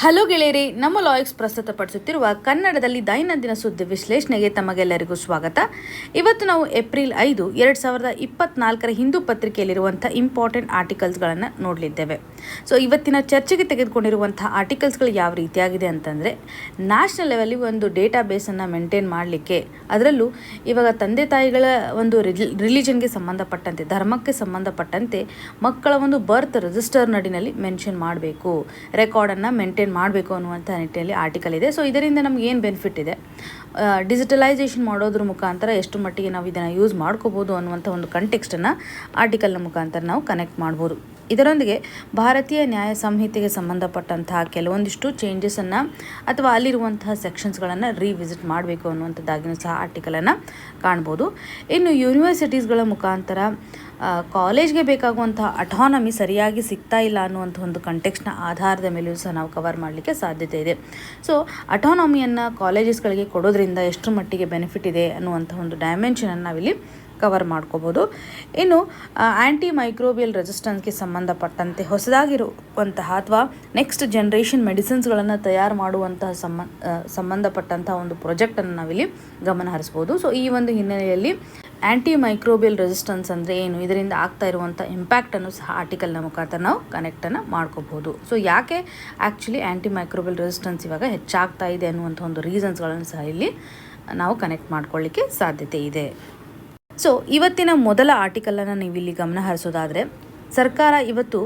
Hello ಗೆಳೆಯರೇ, ನಮ್ಮ ಲಾಯಕ್ಸ್ ಪ್ರಸ್ತುತಪಡಿಸುತ್ತಿರುವ ಕನ್ನಡದಲ್ಲಿ ದೈನಂದಿನ ಸುದ್ದಿ ವಿಶ್ಲೇಷಣೆಗೆ ತಮಗೆಲ್ಲರಿಗೂ ಸ್ವಾಗತ. ಇವತ್ತು ನಾವು ಏಪ್ರಿಲ್ 5, 2024 ಹಿಂದೂ ಪತ್ರಿಕೆಯಲ್ಲಿರುವಂಥ ಇಂಪಾರ್ಟೆಂಟ್ ಆರ್ಟಿಕಲ್ಸ್ಗಳನ್ನು ನೋಡಲಿದ್ದೇವೆ. ಸೊ ಇವತ್ತಿನ ಚರ್ಚೆಗೆ ತೆಗೆದುಕೊಂಡಿರುವಂಥ ಆರ್ಟಿಕಲ್ಸ್ಗಳು ಯಾವ ರೀತಿಯಾಗಿದೆ ಅಂತಂದರೆ, ನ್ಯಾಷನಲ್ ಲೆವೆಲ್ಲಿ ಒಂದು ಡೇಟಾ ಬೇಸನ್ನು ಮೇಂಟೈನ್ ಮಾಡಲಿಕ್ಕೆ, ಅದರಲ್ಲೂ ಇವಾಗ ತಂದೆ ತಾಯಿಗಳ ಒಂದು ರಿಲಿಜನ್ಗೆ ಸಂಬಂಧಪಟ್ಟಂತೆ, ಧರ್ಮಕ್ಕೆ ಸಂಬಂಧಪಟ್ಟಂತೆ ಮಕ್ಕಳ ಒಂದು ಬರ್ತ್ ರಿಜಿಸ್ಟರ್ ನಡಿನಲ್ಲಿ ಮೆನ್ಷನ್ ಮಾಡಬೇಕು, ರೆಕಾರ್ಡನ್ನು ಮೇಂಟೈನ್ ಮಾಡಬೇಕು ಅನ್ನುವಂಥ ನಿಟ್ಟಿನಲ್ಲಿ ಆರ್ಟಿಕಲ್ ಇದೆ. ಸೊ ಇದರಿಂದ ನಮ್ಗೆ ಏನು ಬೆನಿಫಿಟ್ ಇದೆ, ಡಿಜಿಟಲೈಸೇಷನ್ ಮಾಡೋದ್ರ ಮುಖಾಂತರ ಎಷ್ಟು ಮಟ್ಟಿಗೆ ನಾವು ಇದನ್ನು ಯೂಸ್ ಮಾಡ್ಕೋಬೋದು ಅನ್ನುವಂಥ ಒಂದು ಕಂಟೆಕ್ಸ್ಟನ್ನು ಆರ್ಟಿಕಲ್ನ ಮುಖಾಂತರ ನಾವು ಕನೆಕ್ಟ್ ಮಾಡ್ಬೋದು. ಇದರೊಂದಿಗೆ ಭಾರತೀಯ ನ್ಯಾಯ ಸಂಹಿತೆಗೆ ಸಂಬಂಧಪಟ್ಟಂತಹ ಕೆಲವೊಂದಿಷ್ಟು ಚೇಂಜಸನ್ನು ಅಥವಾ ಅಲ್ಲಿರುವಂತಹ ಸೆಕ್ಷನ್ಸ್ಗಳನ್ನು ರೀವಿಸಿಟ್ ಮಾಡಬೇಕು ಅನ್ನುವಂಥದ್ದಾಗಿಯೂ ಸಹ ಆರ್ಟಿಕಲನ್ನು ಕಾಣ್ಬೋದು. ಇನ್ನು ಯೂನಿವರ್ಸಿಟೀಸ್ಗಳ ಮುಖಾಂತರ ಕಾಲೇಜ್ಗೆ ಬೇಕಾಗುವಂತಹ ಅಟಾನಮಿ ಸರಿಯಾಗಿ ಸಿಗ್ತಾ ಇಲ್ಲ ಅನ್ನುವಂಥ ಒಂದು ಕಂಟೆಕ್ಸ್ಟ್ನ ಆಧಾರದ ಮೇಲೆಯೂ ಸಹ ನಾವು ಕವರ್ ಮಾಡಲಿಕ್ಕೆ ಸಾಧ್ಯತೆ ಇದೆ. ಸೊ ಅಟಾನಮಿಯನ್ನು ಕಾಲೇಜಸ್ಗಳಿಗೆ ಕೊಡೋದ್ರಿಂದ ಎಷ್ಟು ಮಟ್ಟಿಗೆ ಬೆನಿಫಿಟ್ ಇದೆ ಅನ್ನುವಂಥ ಒಂದು ಡೈಮೆನ್ಷನನ್ನು ನಾವಿಲ್ಲಿ ಕವರ್ ಮಾಡ್ಕೋಬೋದು. ಇನ್ನು ಆ್ಯಂಟಿ ಮೈಕ್ರೋಬಿಯಲ್ ರೆಸಿಸ್ಟೆನ್ಸ್ಗೆ ಸಂಬಂಧಪಟ್ಟಂತೆ ಹೊಸದಾಗಿರುವಂತಹ ಅಥವಾ ನೆಕ್ಸ್ಟ್ ಜನ್ರೇಷನ್ ಮೆಡಿಸಿನ್ಸ್ಗಳನ್ನು ತಯಾರು ಮಾಡುವಂತಹ ಸಂಬಂಧಪಟ್ಟಂತಹ ಒಂದು ಪ್ರಾಜೆಕ್ಟನ್ನು ನಾವಿಲ್ಲಿ ಗಮನ ಹರಿಸ್ಬೋದು. ಸೊ ಈ ಒಂದು ಹಿನ್ನೆಲೆಯಲ್ಲಿ ಆ್ಯಂಟಿ ಮೈಕ್ರೋಬಿಯಲ್ ರೆಸಿಸ್ಟೆನ್ಸ್ ಅಂದರೆ ಏನು, ಇದರಿಂದ ಆಗ್ತಾ ಇರುವಂಥ ಇಂಪ್ಯಾಕ್ಟನ್ನು ಸಹ ಆರ್ಟಿಕಲ್ನ ಮುಖಾಂತರ ನಾವು ಕನೆಕ್ಟನ್ನು ಮಾಡ್ಕೋಬೋದು. ಸೊ ಯಾಕೆ ಆ್ಯಕ್ಚುಲಿ ಆ್ಯಂಟಿ ಮೈಕ್ರೋಬಿಯಲ್ ರೆಸಿಸ್ಟೆನ್ಸ್ ಇವಾಗ ಹೆಚ್ಚಾಗ್ತಾ ಇದೆ ಅನ್ನುವಂಥ ಒಂದು ರೀಸನ್ಸ್ಗಳನ್ನು ಸಹ ಇಲ್ಲಿ ನಾವು ಕನೆಕ್ಟ್ ಮಾಡ್ಕೊಳ್ಳಿಕ್ಕೆ ಸಾಧ್ಯತೆ ಇದೆ. ಸೊ ಇವತ್ತಿನ ಮೊದಲ ಆರ್ಟಿಕಲನ್ನು ನೀವಿಲ್ಲಿ ಗಮನ ಹರಿಸೋದಾದರೆ, ಸರ್ಕಾರ ಇವತ್ತು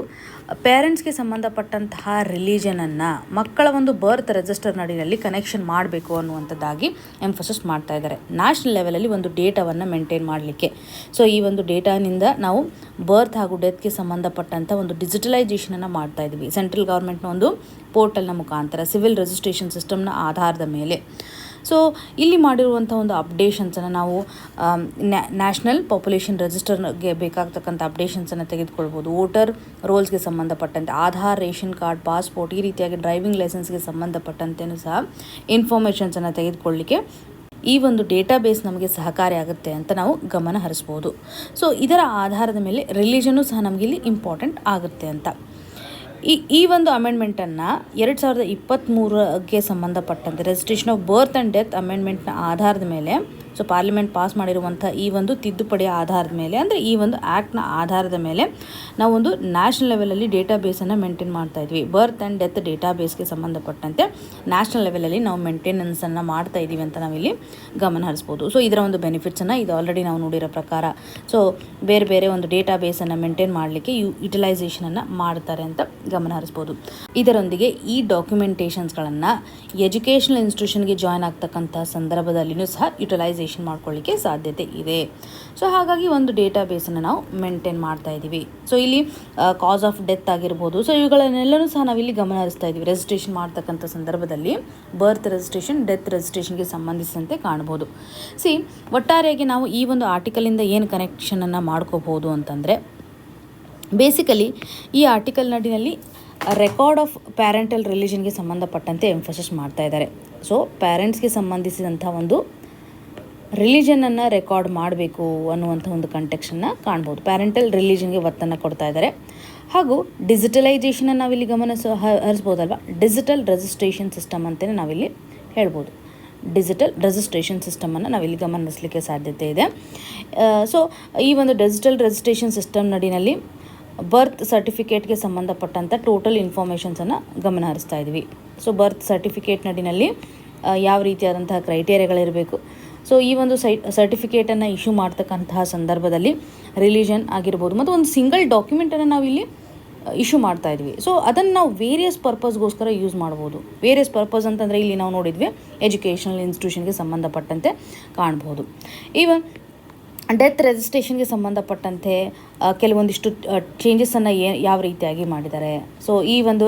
ಪೇರೆಂಟ್ಸ್ಗೆ ಸಂಬಂಧಪಟ್ಟಂತಹ ರಿಲಿಜನನ್ನು ಮಕ್ಕಳ ಒಂದು ಬರ್ತ್ ರಿಜಿಸ್ಟರ್ ನಡಿನಲ್ಲಿ ಕನೆಕ್ಷನ್ ಮಾಡಬೇಕು ಅನ್ನುವಂಥದ್ದಾಗಿ ಎಂಫಸಿಸ್ ಮಾಡ್ತಾ ಇದ್ದಾರೆ. ನ್ಯಾಷನಲ್ ಲೆವೆಲಲ್ಲಿ ಒಂದು ಡೇಟಾವನ್ನು ಮೇಂಟೈನ್ ಮಾಡಲಿಕ್ಕೆ. ಸೊ ಈ ಒಂದು ಡೇಟಾನಿಂದ ನಾವು ಬರ್ತ್ ಹಾಗೂ ಡೆತ್ಗೆ ಸಂಬಂಧಪಟ್ಟಂಥ ಒಂದು ಡಿಜಿಟಲೈಸೇಷನನ್ನು ಮಾಡ್ತಾ ಇದ್ವಿ ಸೆಂಟ್ರಲ್ ಗೌರ್ಮೆಂಟ್ನ ಒಂದು ಪೋರ್ಟಲ್ನ ಮುಖಾಂತರ ಸಿವಿಲ್ ರಿಜಿಸ್ಟ್ರೇಷನ್ ಸಿಸ್ಟಮ್ನ ಆಧಾರದ ಮೇಲೆ. ಸೊ ಇಲ್ಲಿ ಮಾಡಿರುವಂಥ ಒಂದು ಅಪ್ಡೇಷನ್ಸನ್ನು ನಾವು ನ್ಯಾಷನಲ್ ಪಾಪ್ಯುಲೇಷನ್ ರಿಜಿಸ್ಟರ್ಗೆ ಬೇಕಾಗ್ತಕ್ಕಂಥ ಅಪ್ಡೇಷನ್ಸನ್ನು ತೆಗೆದುಕೊಳ್ಬೋದು. ವೋಟರ್ ರೋಲ್ಸ್ಗೆ ಸಂಬಂಧಪಟ್ಟಂತೆ, ಆಧಾರ್, ರೇಷನ್ ಕಾರ್ಡ್, ಪಾಸ್ಪೋರ್ಟ್, ಈ ರೀತಿಯಾಗಿ ಡ್ರೈವಿಂಗ್ ಲೈಸೆನ್ಸ್ಗೆ ಸಂಬಂಧಪಟ್ಟಂತೆಯೂ ಸಹ ಇನ್ಫಾರ್ಮೇಷನ್ಸನ್ನು ತೆಗೆದುಕೊಳ್ಳಲಿಕ್ಕೆ ಈ ಒಂದು ಡೇಟಾಬೇಸ್ ನಮಗೆ ಸಹಕಾರಿ ಆಗುತ್ತೆ ಅಂತ ನಾವು ಗಮನ ಹರಿಸ್ಬೋದು. ಸೊ ಇದರ ಆಧಾರದ ಮೇಲೆ ರಿಲಿಜನ್ನು ಸಹ ನಮಗಿಲ್ಲಿ ಇಂಪಾರ್ಟೆಂಟ್ ಆಗುತ್ತೆ ಅಂತ. ಈ ಒಂದು ಅಮೆಂಡ್ಮೆಂಟನ್ನು 2023ಗೆ ಸಂಬಂಧಪಟ್ಟಂತೆ registration of birth and death ಅಮೆಂಡ್ಮೆಂಟ್ನ ಆಧಾರದ ಮೇಲೆ, ಸೊ ಪಾರ್ಲಿಮೆಂಟ್ ಪಾಸ್ ಮಾಡಿರುವಂಥ ಈ ಒಂದು ತಿದ್ದುಪಡಿಯ ಆಧಾರದ ಮೇಲೆ, ಅಂದರೆ ಈ ಒಂದು ಆ್ಯಕ್ಟ್ನ ಆಧಾರದ ಮೇಲೆ ನಾವು ಒಂದು ನ್ಯಾಷನಲ್ ಲೆವೆಲಲ್ಲಿ ಡೇಟಾಬೇಸನ್ನು ಮೇಂಟೈನ್ ಮಾಡ್ತಾಯಿದ್ವಿ. ಬರ್ತ್ ಆ್ಯಂಡ್ ಡೆತ್ ಡೇಟಾಬೇಸ್ಗೆ ಸಂಬಂಧಪಟ್ಟಂತೆ ನ್ಯಾಷನಲ್ ಲೆವೆಲಲ್ಲಿ ನಾವು ಮೇಂಟೆನೆನ್ಸನ್ನು ಮಾಡ್ತಾ ಇದ್ದೀವಿ ಅಂತ ನಾವಿಲ್ಲಿ ಗಮನ ಹರಿಸ್ಬೋದು. ಸೊ ಇದರ ಒಂದು ಬೆನಿಫಿಟ್ಸನ್ನು ಇದು ಆಲ್ರೆಡಿ ನಾವು ನೋಡಿರೋ ಪ್ರಕಾರ ಸೊ ಬೇರೆ ಬೇರೆ ಒಂದು ಡೇಟಾಬೇಸನ್ನು ಮೇಂಟೈನ್ ಮಾಡಲಿಕ್ಕೆ ಯುಟಿಲೈಸೇಷನನ್ನು ಮಾಡ್ತಾರೆ ಅಂತ ಗಮನ ಹರಿಸ್ಬೋದು. ಇದರೊಂದಿಗೆ ಈ ಡಾಕ್ಯುಮೆಂಟೇಷನ್ಸ್ಗಳನ್ನು ಎಜುಕೇಷನಲ್ ಇನ್ಸ್ಟಿಟ್ಯೂಷನ್ಗೆ ಜಾಯ್ನ್ ಆಗ್ತಕ್ಕಂಥ ಸಂದರ್ಭದಲ್ಲಿಯೂ ಸಹ ಯುಟಿಲೈಸೇಷನ್ ಮಾಡ್ಕೊಳ್ಳಿಕ್ಕೆ ಸಾಧ್ಯತೆ ಇದೆ. ಸೊ ಹಾಗಾಗಿ ಒಂದು ಡೇಟಾಬೇಸನ್ನು ನಾವು ಮೇಂಟೈನ್ ಮಾಡ್ತಾ ಇದ್ದೀವಿ. ಸೊ ಇಲ್ಲಿ ಕಾಸ್ ಆಫ್ ಡೆತ್ ಆಗಿರ್ಬೋದು, ಸೊ ಇವುಗಳನ್ನೆಲ್ಲನೂ ಸಹ ನಾವಿಲ್ಲಿ ಗಮನ ಹರಿಸ್ತಾ ಇದ್ದೀವಿ ರಿಜಿಸ್ಟ್ರೇಷನ್ ಮಾಡ್ತಕ್ಕಂಥ ಸಂದರ್ಭದಲ್ಲಿ. ಬರ್ತ್ ರಿಜಿಸ್ಟ್ರೇಷನ್, ಡೆತ್ ರಿಜಿಸ್ಟ್ರೇಷನ್ಗೆ ಸಂಬಂಧಿಸಿದಂತೆ ಕಾಣ್ಬೋದು. ಒಟ್ಟಾರೆಯಾಗಿ ನಾವು ಈ ಒಂದು ಆರ್ಟಿಕಲಿಂದ ಏನು ಕನೆಕ್ಷನನ್ನು ಮಾಡ್ಕೋಬೋದು ಅಂತಂದರೆ, ಬೇಸಿಕಲಿ ಈ ಆರ್ಟಿಕಲ್ ನಡಿನಲ್ಲಿ ರೆಕಾರ್ಡ್ ಆಫ್ ಪ್ಯಾರೆಂಟಲ್ ರಿಲಿಜನ್ಗೆ ಸಂಬಂಧಪಟ್ಟಂತೆ ಎಂಫಸಿಸ್ ಮಾಡ್ತಾ ಇದ್ದಾರೆ. ಸೊ ಪ್ಯಾರೆಂಟ್ಸ್ಗೆ ಸಂಬಂಧಿಸಿದಂಥ ಒಂದು ರಿಲಿಜನನ್ನು ರೆಕಾರ್ಡ್ ಮಾಡಬೇಕು ಅನ್ನುವಂಥ ಒಂದು ಕಂಟೆಕ್ಸ್ಟನ್ನು ಕಾಣ್ಬೋದು. ಪ್ಯಾರೆಂಟಲ್ ರಿಲಿಜನ್ಗೆ ಒತ್ತನ್ನು ಕೊಡ್ತಾ ಇದ್ದಾರೆ. ಹಾಗೂ ಡಿಜಿಟಲೈಸೇಷನನ್ನು ನಾವಿಲ್ಲಿ ಹರಿಸ್ಬೋದಲ್ವ, ಡಿಜಿಟಲ್ ರಿಜಿಸ್ಟ್ರೇಷನ್ ಸಿಸ್ಟಮ್ ಅಂತಲೇ ನಾವಿಲ್ಲಿ ಹೇಳ್ಬೋದು. ಡಿಜಿಟಲ್ ರಿಜಿಸ್ಟ್ರೇಷನ್ ಸಿಸ್ಟಮನ್ನು ನಾವಿಲ್ಲಿ ಗಮನಿಸಲಿಕ್ಕೆ ಸಾಧ್ಯತೆ ಇದೆ. ಸೊ ಈ ಒಂದು ಡಿಜಿಟಲ್ ರಿಜಿಸ್ಟ್ರೇಷನ್ ಸಿಸ್ಟಮ್ ನಡಿನಲ್ಲಿ ಬರ್ತ್ ಸರ್ಟಿಫಿಕೇಟ್ಗೆ ಸಂಬಂಧಪಟ್ಟಂಥ ಟೋಟಲ್ ಇನ್ಫಾರ್ಮೇಷನ್ಸನ್ನು ಗಮನ ಹರಿಸ್ತಾ ಇದ್ವಿ. ಸೊ ಬರ್ತ್ ಸರ್ಟಿಫಿಕೇಟ್ ನಡಿನಲ್ಲಿ ಯಾವ ರೀತಿಯಾದಂತಹ ಕ್ರೈಟೇರಿಯಾಗಳಿರಬೇಕು, ಸೊ ಈ ಒಂದು ಸರ್ಟಿಫಿಕೇಟನ್ನು ಇಶ್ಯೂ ಮಾಡ್ತಕ್ಕಂತಹ ಸಂದರ್ಭದಲ್ಲಿ ರಿಲಿಜನ್ ಆಗಿರ್ಬೋದು ಮತ್ತು ಒಂದು ಸಿಂಗಲ್ ಡಾಕ್ಯುಮೆಂಟನ್ನು ನಾವಿಲ್ಲಿ ಇಶ್ಯೂ ಮಾಡ್ತಾ ಇದ್ವಿ. ಸೊ ಅದನ್ನು ನಾವು ವೇರಿಯಸ್ ಪರ್ಪಸ್ಗೋಸ್ಕರ ಯೂಸ್ ಮಾಡ್ಬೋದು. ವೇರಿಯಸ್ ಪರ್ಪಸ್ ಅಂತಂದರೆ ಇಲ್ಲಿ ನಾವು ನೋಡಿದ್ವಿ ಎಜುಕೇಷನಲ್ ಇನ್ಸ್ಟಿಟ್ಯೂಷನ್ಗೆ ಸಂಬಂಧಪಟ್ಟಂತೆ ಕಾಣ್ಬೋದು. ಈವನ್ ಡೆತ್ ರಿಜಿಸ್ಟ್ರೇಷನ್ಗೆ ಸಂಬಂಧಪಟ್ಟಂತೆ ಕೆಲವೊಂದಿಷ್ಟು ಚೇಂಜಸನ್ನು ಯಾವ ರೀತಿಯಾಗಿ ಮಾಡಿದ್ದಾರೆ. ಸೊ ಈ ಒಂದು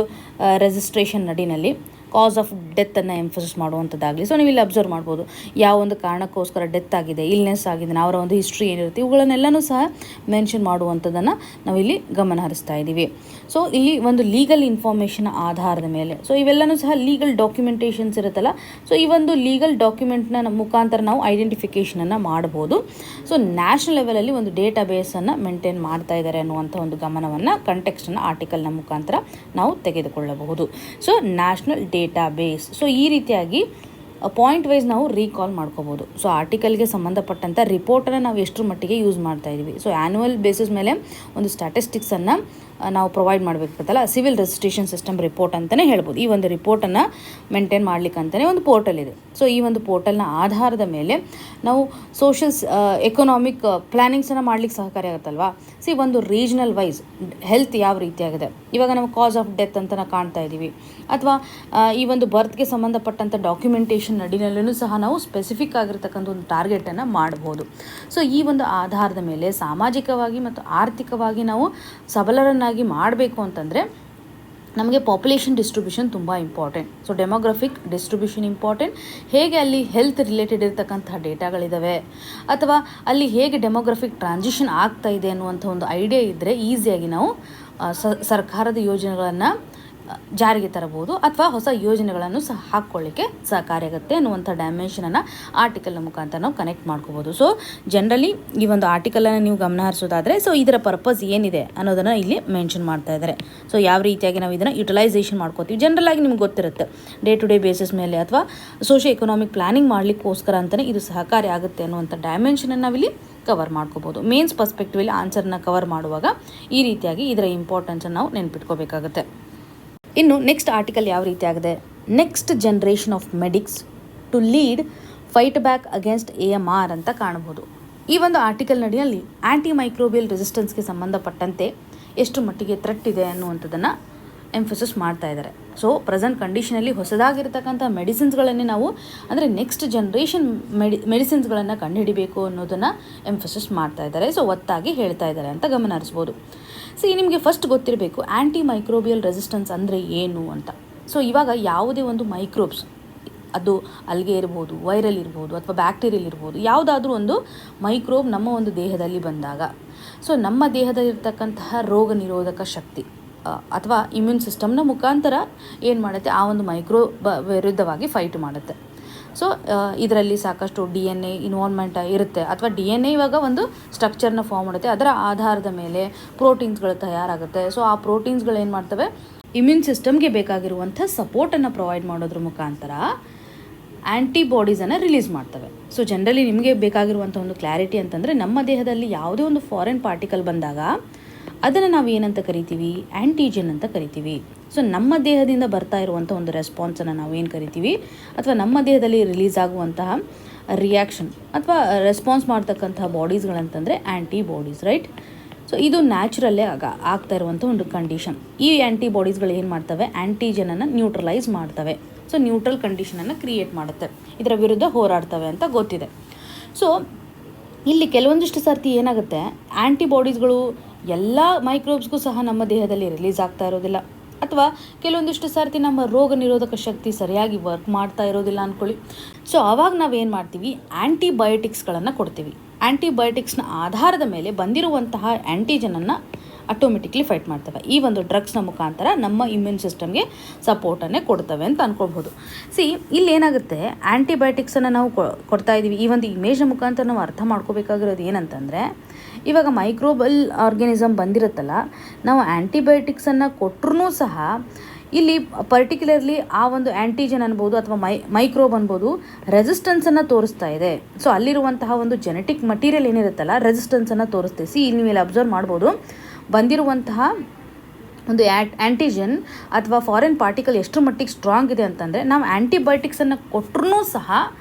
ರಿಜಿಸ್ಟ್ರೇಷನ್ ನಡಿನಲ್ಲಿ ಕಾಸ್ ಆಫ್ ಡೆತ್ತನ್ನು ಎಂಫಸಿಸ್ ಮಾಡುವಂಥದ್ದಾಗಲಿ. ಸೊ ನೀವು ಇಲ್ಲಿ ಅಬ್ಸರ್ವ್ ಮಾಡ್ಬೋದು ಯಾವ ಒಂದು ಕಾರಣಕ್ಕೋಸ್ಕರ ಡೆತ್ ಆಗಿದೆ, ಇಲ್ನೆಸ್ ಆಗಿದೆ, ಅವರ ಒಂದು ಹಿಸ್ಟ್ರಿ ಏನಿರುತ್ತೆ ಇವುಗಳನ್ನೆಲ್ಲನೂ ಸಹ ಮೆನ್ಷನ್ ಮಾಡುವಂಥದ್ದನ್ನು ನಾವಿಲ್ಲಿ ಗಮನ ಹರಿಸ್ತಾ ಇದ್ದೀವಿ. ಸೊ ಇಲ್ಲಿ ಒಂದು ಲೀಗಲ್ ಇನ್ಫಾರ್ಮೇಷನ್ ಆಧಾರದ ಮೇಲೆ ಸೊ ಇವೆಲ್ಲನೂ ಸಹ ಲೀಗಲ್ ಡಾಕ್ಯುಮೆಂಟೇಷನ್ಸ್ ಇರುತ್ತಲ್ಲ, ಸೊ ಈ ಒಂದು ಲೀಗಲ್ ಡಾಕ್ಯುಮೆಂಟ್ನ ಮುಖಾಂತರ ನಾವು ಐಡೆಂಟಿಫಿಕೇಷನನ್ನು ಮಾಡ್ಬೋದು. ಸೊ ನ್ಯಾಷನಲ್ ಲೆವೆಲಲ್ಲಿ ಒಂದು ಡೇಟಾ ಬೇಸನ್ನು ಮೇಂಟೈನ್ ಮಾಡ್ತಾ ಇದ್ದಾರೆ ಅನ್ನುವಂಥ ಒಂದು ಗಮನವನ್ನು ಕಂಟೆಕ್ಸ್ಟನ್ನು ಆರ್ಟಿಕಲ್ನ ಮುಖಾಂತರ ನಾವು ತೆಗೆದುಕೊಳ್ಳಬಹುದು. So national data base, so ಈ ರೀತಿಯಾಗಿ ಪಾಯಿಂಟ್ ವೈಸ್ ನಾವು ರೀಕಾಲ್ ಮಾಡ್ಕೋಬೋದು. ಸೊ ಆರ್ಟಿಕಲ್ಗೆ ಸಂಬಂಧಪಟ್ಟಂಥ ರಿಪೋರ್ಟನ್ನು ನಾವು ಎಷ್ಟರ ಮಟ್ಟಿಗೆ ಯೂಸ್ ಮಾಡ್ತಾ ಇದ್ದೀವಿ. ಸೊ ಆ್ಯನ್ಯುವಲ್ ಬೇಸಿಸ್ ಮೇಲೆ ಒಂದು ಸ್ಟ್ಯಾಟಿಸ್ಟಿಕ್ಸನ್ನು ನಾವು ಪ್ರೊವೈಡ್ ಮಾಡಬೇಕತ್ತಲ್ಲ, ಸಿವಿಲ್ ರಿಜಿಸ್ಟ್ರೇಷನ್ ಸಿಸ್ಟಮ್ ರಿಪೋರ್ಟ್ ಅಂತಲೇ ಹೇಳ್ಬೋದು. ಈ ಒಂದು ರಿಪೋರ್ಟನ್ನು ಮೇಂಟೈನ್ ಮಾಡಲಿಕ್ಕಂತಲೇ ಒಂದು ಪೋರ್ಟಲ್ ಇದೆ. ಸೊ ಈ ಒಂದು ಪೋರ್ಟಲ್ನ ಆಧಾರದ ಮೇಲೆ ನಾವು ಸೋಷಿಯಲ್ ಎಕನಾಮಿಕ್ ಪ್ಲ್ಯಾನಿಂಗ್ಸನ್ನು ಮಾಡ್ಲಿಕ್ಕೆ ಸಹಕಾರಿಯಾಗುತ್ತಲ್ವಾ. ಒಂದು ರೀಜ್ನಲ್ ವೈಸ್ ಹೆಲ್ತ್ ಯಾವ ರೀತಿಯಾಗಿದೆ, ಇವಾಗ ನಾವು ಕಾಸ್ ಆಫ್ ಡೆತ್ ಅಂತ ನಾವು ಕಾಣ್ತಾ ಇದ್ದೀವಿ, ಅಥವಾ ಈ ಒಂದು ಬರ್ತ್ಗೆ ಸಂಬಂಧಪಟ್ಟಂಥ ಡಾಕ್ಯುಮೆಂಟೇಷನ್ ನಡಿನಲ್ಲೂ ಸಹ ನಾವು ಸ್ಪೆಸಿಫಿಕ್ ಆಗಿರ್ತಕ್ಕಂಥ ಒಂದು ಟಾರ್ಗೆಟನ್ನು ಮಾಡ್ಬೋದು. ಸೊ ಈ ಒಂದು ಆಧಾರದ ಮೇಲೆ ಸಾಮಾಜಿಕವಾಗಿ ಮತ್ತು ಆರ್ಥಿಕವಾಗಿ ನಾವು ಸಬಲರನ್ನಾಗಿ ಮಾಡಬೇಕು ಅಂತಂದರೆ ನಮಗೆ ಪಾಪ್ಯುಲೇಷನ್ ಡಿಸ್ಟ್ರಿಬ್ಯೂಷನ್ ತುಂಬ important. So demographic distribution important. ಹೇಗೆ ಅಲ್ಲಿ ಹೆಲ್ತ್ ರಿಲೇಟೆಡ್ ಇರತಕ್ಕಂತಹ ಡೇಟಾಗಳಿದ್ದಾವೆ, ಅಥವಾ ಅಲ್ಲಿ ಹೇಗೆ ಡೆಮೋಗ್ರಫಿಕ್ ಟ್ರಾನ್ಸಿಷನ್ ಆಗ್ತಾ ಇದೆ ಅನ್ನುವಂಥ ಒಂದು ಐಡಿಯಾ ಇದ್ದರೆ ಈಸಿಯಾಗಿ ನಾವು ಸರ್ಕಾರದ ಯೋಜನೆಗಳನ್ನು ಜಾರಿಗೆ ತರಬಹುದು, ಅಥವಾ ಹೊಸ ಯೋಜನೆಗಳನ್ನು ಸಹ ಹಾಕ್ಕೊಳ್ಳಿಕ್ಕೆ ಸಹಕಾರಿಯಾಗುತ್ತೆ ಅನ್ನುವಂಥ ಡೈಮೆನ್ಷನನ್ನು ಆರ್ಟಿಕಲ್ನ ಮುಖಾಂತರ ನಾವು ಕನೆಕ್ಟ್ ಮಾಡ್ಕೋಬೋದು. ಸೊ ಜನರಲಿ ಈ ಒಂದು ಆರ್ಟಿಕಲನ್ನು ನೀವು ಗಮನ ಹರಿಸೋದಾದರೆ ಸೊ ಇದರ ಪರ್ಪಸ್ ಏನಿದೆ ಅನ್ನೋದನ್ನು ಇಲ್ಲಿ ಮೆನ್ಷನ್ ಮಾಡ್ತಾ ಇದ್ದಾರೆ. ಸೊ ಯಾವ ರೀತಿಯಾಗಿ ನಾವು ಇದನ್ನು ಯುಟಿಲೈಸೇಷನ್ ಮಾಡ್ಕೋತೀವಿ, ಜನರಲ್ ಆಗಿ ನಿಮ್ಗೆ ಗೊತ್ತಿರುತ್ತೆ ಡೇ ಟು ಡೇ ಬೇಸಿಸ್ ಮೇಲೆ ಅಥವಾ ಸೋಷಿಯೋ ಎಕನಾಮಿಕ್ ಪ್ಲಾನಿಂಗ್ ಮಾಡಲಿಕ್ಕೋಸ್ಕರ ಅಂತಲೇ ಇದು ಸಹಕಾರಿ ಆಗುತ್ತೆ ಅನ್ನುವಂಥ ಡೈಮೆನ್ಷನನ್ನು ನಾವಿಲ್ಲಿ ಕವರ್ ಮಾಡ್ಕೋಬೋದು. ಮೇನ್ಸ್ ಪರ್ಸ್ಪೆಕ್ಟಿವಲ್ಲಿ ಆನ್ಸರ್ನ ಕವರ್ ಮಾಡುವಾಗ ಈ ರೀತಿಯಾಗಿ ಇದರ ಇಂಪಾರ್ಟೆನ್ಸನ್ನು ನಾವು ನೆನ್ಪಿಟ್ಕೋಬೇಕಾಗುತ್ತೆ. ಇನ್ನು ನೆಕ್ಸ್ಟ್ ಆರ್ಟಿಕಲ್ ಯಾವ ರೀತಿ ಆಗಿದೆ, next generation of medics to lead fight back against AMR ಅಂತ ಕಾಣಬಹುದು. ಈ ಒಂದು ಆರ್ಟಿಕಲ್ ನಡಿಯಲ್ಲಿ ಆ್ಯಂಟಿ ಮೈಕ್ರೋಬಿಯಲ್ ರೆಸಿಸ್ಟೆನ್ಸ್ಗೆ ಸಂಬಂಧಪಟ್ಟಂತೆ ಎಷ್ಟು ಮಟ್ಟಿಗೆ ಥ್ರೆಟ್ ಇದೆ ಅನ್ನುವಂಥದ್ದನ್ನು ಎಂಫಸಿಸ್ ಮಾಡ್ತಾ ಇದ್ದಾರೆ. ಸೊ ಪ್ರೆಸೆಂಟ್ ಕಂಡೀಷನಲ್ಲಿ ಹೊಸದಾಗಿರ್ತಕ್ಕಂಥ ಮೆಡಿಸಿನ್ಸ್ಗಳನ್ನೇ ನಾವು ಅಂದರೆ ನೆಕ್ಸ್ಟ್ ಜನ್ರೇಷನ್ ಮೆಡಿಸಿನ್ಸ್ಗಳನ್ನು ಕಂಡುಹಿಡಿಬೇಕು ಅನ್ನೋದನ್ನು ಎಂಫಸಿಸ್ ಮಾಡ್ತಾ ಇದ್ದಾರೆ. ಸೊ ಒತ್ತಾಗಿ ಹೇಳ್ತಾ ಇದ್ದಾರೆ ಅಂತ ಗಮನ ಹರಿಸ್ಬೋದು. ನಿಮಗೆ ಫಸ್ಟ್ ಗೊತ್ತಿರಬೇಕು ಆ್ಯಂಟಿ ಮೈಕ್ರೋಬಿಯಲ್ ರೆಸಿಸ್ಟೆನ್ಸ್ ಅಂದರೆ ಏನು ಅಂತ. ಸೊ ಇವಾಗ ಯಾವುದೇ ಒಂದು ಮೈಕ್ರೋಬ್ಸ್, ಅದು ಅಲ್ಗೆ ಇರ್ಬೋದು, ವೈರಲ್ ಇರ್ಬೋದು, ಅಥವಾ ಬ್ಯಾಕ್ಟೀರಿಯಲ್ ಇರ್ಬೋದು, ಯಾವುದಾದ್ರೂ ಒಂದು ಮೈಕ್ರೋಬ್ ನಮ್ಮ ಒಂದು ದೇಹದಲ್ಲಿ ಬಂದಾಗ ಸೊ ನಮ್ಮ ದೇಹದಲ್ಲಿರ್ತಕ್ಕಂತಹ ರೋಗ ನಿರೋಧಕ ಶಕ್ತಿ ಅಥವಾ ಇಮ್ಯೂನ್ ಸಿಸ್ಟಮ್ನ ಮುಖಾಂತರ ಏನು ಮಾಡುತ್ತೆ, ಆ ಒಂದು ಮೈಕ್ರೋಬ್ ವಿರುದ್ಧವಾಗಿ ಫೈಟ್ ಮಾಡುತ್ತೆ. ಸೊ ಇದರಲ್ಲಿ ಸಾಕಷ್ಟು DNA ಇನ್ವಾಲ್ವ್ಮೆಂಟ್ ಇರುತ್ತೆ, ಅಥವಾ DNA ಇವಾಗ ಒಂದು ಸ್ಟ್ರಕ್ಚರ್ನ ಫಾರ್ಮ್ ಮಾಡುತ್ತೆ, ಅದರ ಆಧಾರದ ಮೇಲೆ ಪ್ರೋಟೀನ್ಸ್ಗಳು ತಯಾರಾಗುತ್ತೆ. ಸೊ ಆ ಪ್ರೋಟೀನ್ಸ್ಗಳು ಏನು ಮಾಡ್ತವೆ, ಇಮ್ಯೂನ್ ಸಿಸ್ಟಮ್ಗೆ ಬೇಕಾಗಿರುವಂಥ ಸಪೋರ್ಟನ್ನು ಪ್ರೊವೈಡ್ ಮಾಡೋದ್ರ ಮುಖಾಂತರ ಆ್ಯಂಟಿಬಾಡೀಸನ್ನು ರಿಲೀಸ್ ಮಾಡ್ತವೆ. ಸೊ ಜನರಲಿ ನಿಮಗೆ ಬೇಕಾಗಿರುವಂಥ ಒಂದು ಕ್ಲಾರಿಟಿ ಅಂತಂದರೆ ನಮ್ಮ ದೇಹದಲ್ಲಿ ಯಾವುದೇ ಒಂದು ಫಾರಿನ್ ಪಾರ್ಟಿಕಲ್ ಬಂದಾಗ ಅದನ್ನು ನಾವು ಏನಂತ ಕರಿತೀವಿ, ಆ್ಯಂಟಿಜನ್ ಅಂತ ಕರಿತೀವಿ. ಸೊ ನಮ್ಮ ದೇಹದಿಂದ ಬರ್ತಾ ಇರುವಂಥ ಒಂದು ರೆಸ್ಪಾನ್ಸನ್ನು ನಾವು ಏನು ಕರಿತೀವಿ, ಅಥವಾ ನಮ್ಮ ದೇಹದಲ್ಲಿ ರಿಲೀಸ್ ಆಗುವಂತಹ ರಿಯಾಕ್ಷನ್ ಅಥವಾ ರೆಸ್ಪಾನ್ಸ್ ಮಾಡ್ತಕ್ಕಂತಹ ಬಾಡೀಸ್ಗಳಂತಂದರೆ ಆ್ಯಂಟಿಬಾಡೀಸ್, ರೈಟ್. ಸೊ ಇದು ನ್ಯಾಚುರಲ್ಲೇ ಆಗ್ತಾ ಇರುವಂಥ ಒಂದು ಕಂಡೀಷನ್. ಈ ಆ್ಯಂಟಿಬಾಡೀಸ್ಗಳು ಏನು ಮಾಡ್ತವೆ, ಆ್ಯಂಟಿಜನನ್ನು ನ್ಯೂಟ್ರಲೈಸ್ ಮಾಡ್ತವೆ. ಸೊ ನ್ಯೂಟ್ರಲ್ ಕಂಡೀಷನನ್ನು ಕ್ರಿಯೇಟ್ ಮಾಡುತ್ತೆ, ಇದರ ವಿರುದ್ಧ ಹೋರಾಡ್ತವೆ ಅಂತ ಗೊತ್ತಿದೆ. ಸೊ ಇಲ್ಲಿ ಕೆಲವೊಂದಿಷ್ಟು ಸರ್ತಿ ಏನಾಗುತ್ತೆ, ಆ್ಯಂಟಿಬಾಡೀಸ್ಗಳು ಎಲ್ಲ ಮೈಕ್ರೋಬ್ಸ್ಗೂ ಸಹ ನಮ್ಮ ದೇಹದಲ್ಲಿ ರಿಲೀಸ್ ಆಗ್ತಾ ಇರೋದಿಲ್ಲ, ಅಥವಾ ಕೆಲವೊಂದಿಷ್ಟು ಸರ್ತಿ ನಮ್ಮ ರೋಗ ನಿರೋಧಕ ಶಕ್ತಿ ಸರಿಯಾಗಿ ವರ್ಕ್ ಮಾಡ್ತಾ ಇರೋದಿಲ್ಲ ಅಂದ್ಕೊಳ್ಳಿ. ಸೊ ಆವಾಗ ನಾವೇನು ಮಾಡ್ತೀವಿ, ಆ್ಯಂಟಿಬಯೋಟಿಕ್ಸ್ಗಳನ್ನು ಕೊಡ್ತೀವಿ. ಆ್ಯಂಟಿಬಯೋಟಿಕ್ಸ್ನ ಆಧಾರದ ಮೇಲೆ ಬಂದಿರುವಂತಹ ಆ್ಯಂಟಿಜನನ್ನು ಆಟೋಮೆಟಿಕ್ಲಿ ಫೈಟ್ ಮಾಡ್ತವೆ. ಈ ಒಂದು ಡ್ರಗ್ಸ್ನ ಮುಖಾಂತರ ನಮ್ಮ ಇಮ್ಯೂನ್ ಸಿಸ್ಟಮ್ಗೆ ಸಪೋರ್ಟನ್ನೇ ಕೊಡ್ತವೆ ಅಂತ ಅನ್ಕೊಳ್ಬೋದು. ಇಲ್ಲಿ ಏನಾಗುತ್ತೆ, ಆ್ಯಂಟಿಬಯೋಟಿಕ್ಸನ್ನು ನಾವು ಕೊಡ್ತಾ ಇದ್ದೀವಿ. ಈ ಒಂದು ಇಮೇಜ್ನ ಮುಖಾಂತರ ನಾವು ಅರ್ಥ ಮಾಡ್ಕೋಬೇಕಾಗಿರೋದು ಏನಂತಂದರೆ, ಇವಾಗ ಮೈಕ್ರೋಬಲ್ ಆರ್ಗ್ಯಾನಿಸಮ್ ಬಂದಿರುತ್ತಲ್ಲ, ನಾವು ಆ್ಯಂಟಿಬಯೋಟಿಕ್ಸನ್ನು ಕೊಟ್ಟರೂ ಸಹ ಇಲ್ಲಿ ಪರ್ಟಿಕ್ಯುಲರ್ಲಿ ಆ ಒಂದು ಆ್ಯಂಟಿಜನ್ ಅನ್ಬೋದು ಅಥವಾ ಮೈಕ್ರೋಬ್ ಅನ್ಬೋದು ರೆಸಿಸ್ಟೆನ್ಸನ್ನು ತೋರಿಸ್ತಾ ಇದೆ. ಸೊ ಅಲ್ಲಿರುವಂತಹ ಒಂದು ಜೆನೆಟಿಕ್ ಮಟೀರಿಯಲ್ ಏನಿರುತ್ತಲ್ಲ, ರೆಸಿಸ್ಟೆನ್ಸನ್ನು ತೋರಿಸ್ತೇವೆ. ನೀವು ಇಲ್ಲಿ ಅಬ್ಸರ್ವ್ ಮಾಡ್ಬೋದು, ಬಂದಿರುವಂತಹ ಒಂದು ಆ್ಯಂಟಿಜನ್ ಅಥವಾ ಫಾರಿನ್ ಪಾರ್ಟಿಕಲ್ ಎಷ್ಟು ಮಟ್ಟಿಗೆ ಸ್ಟ್ರಾಂಗ್ ಇದೆ ಅಂತಂದರೆ, ನಾವು ಆ್ಯಂಟಿಬಯೋಟಿಕ್ಸನ್ನು ಕೊಟ್ಟರೂ ಸಹ